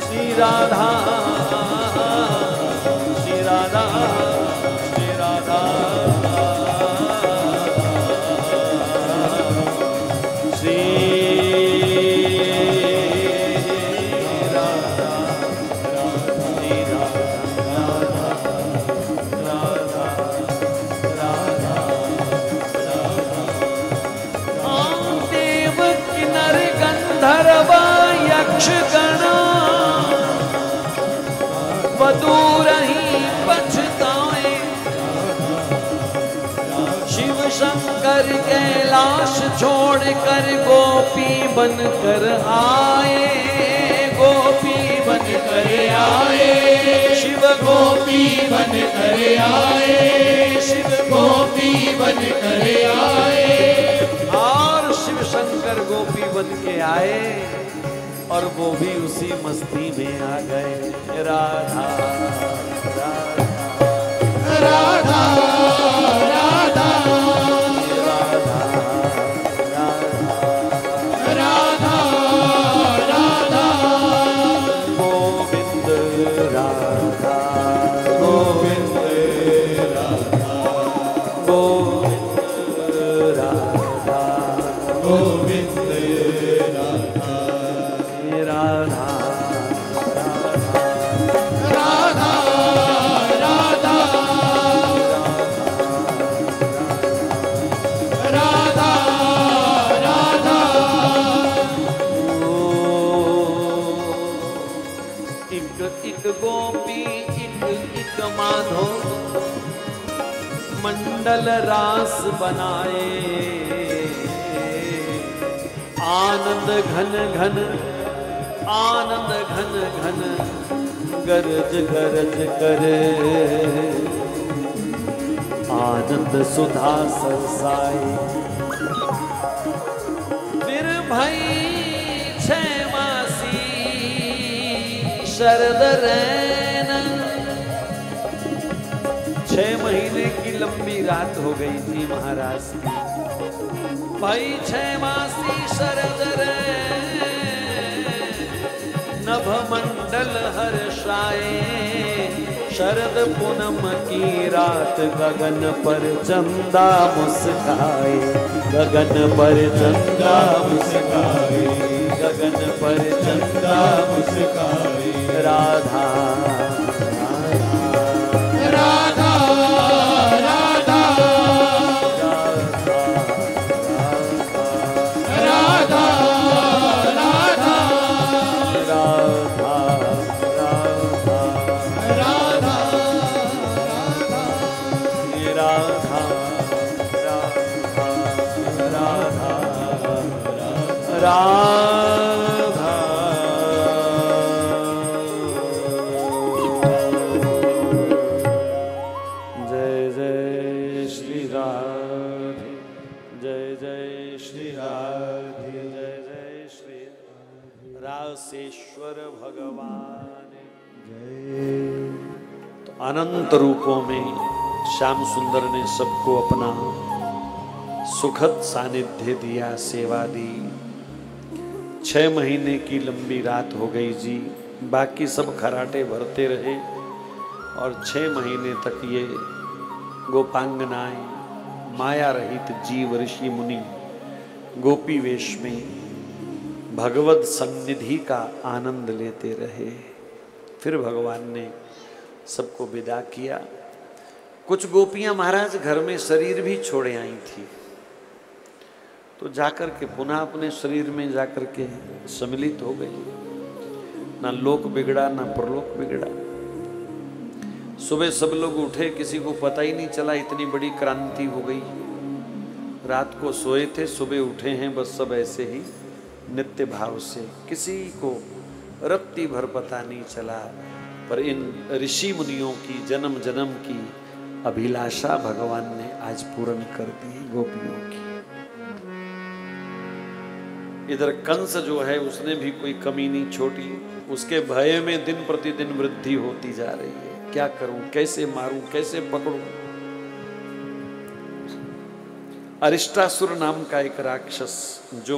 श्री राधा श्री राधा श्री राधा श्री राधा श्री राधा राधा राधा देव किन्नर गंधर्व यक्ष गणा बदूर ही पछताए शिव शंकर कैलाश छोड़ कर गोपी बन कर आए गोपी बन कर आए शिव गोपी बन कर आए शिव गोपी बन कर आए और शिव शंकर गोपी बन के आए और वो भी उसी मस्ती में आ गए राधा राधा राधा राधा राधा राधा राधा गोविंद राधा गोविंद राधा गोविंद राधा गोविंद राधा राधा राधा राधा राधा गोपी एक माधो मंडल रास बनाए। आनंद घन घन आनंद घन घन गरज गरज करे। आनंद सुधा सरसाए। फिर भई 6 मासी शरद रैन। 6 महीने की लंबी रात हो गई थी महाराज की। भाई 6 मासी शरद रैन। नभ मंडल हर्षाए। शरद पूनम की रात गगन पर चंदा मुस्काए। गगन पर चंदा मुस्काए। गगन पर चंदा मुस्काए। राधा राधा राधा राधा राधा। जय जय श्री राधे। जय जय श्री राधे। जय जय श्री रासेश्वर भगवान जय। तो अनंत रूपों में श्याम सुंदर ने सबको अपना सुखद सानिध्य दिया, सेवा दी। 6 महीने की लंबी रात हो गई जी। बाकी सब खराटे भरते रहे और 6 महीने तक ये गोपांगनाएं माया रहित जीव ऋषि मुनि गोपी वेश में भगवत सन्निधि का आनंद लेते रहे। फिर भगवान ने सबको विदा किया। कुछ गोपियां महाराज घर में शरीर भी छोड़े आई थी, तो जाकर के पुनः अपने शरीर में जाकर के सम्मिलित हो गई। ना लोक बिगड़ा ना परलोक बिगड़ा। सुबह सब लोग उठे, किसी को पता ही नहीं चला, इतनी बड़ी क्रांति हो गई। रात को सोए थे, सुबह उठे हैं, बस सब ऐसे ही नित्य भाव से, किसी को रत्ती भर पता नहीं चला। पर इन ऋषि मुनियों की जन्म जन्म की अभिलाषा भगवान ने आज पूर्ण कर दी गोपियों की। इधर कंस जो है उसने भी कोई कमी नहीं छोड़ी। उसके भय में दिन प्रतिदिन वृद्धि होती जा रही है। क्या करूं, कैसे मारूं, कैसे पकड़ूं। अरिष्टासुर नाम का एक राक्षस जो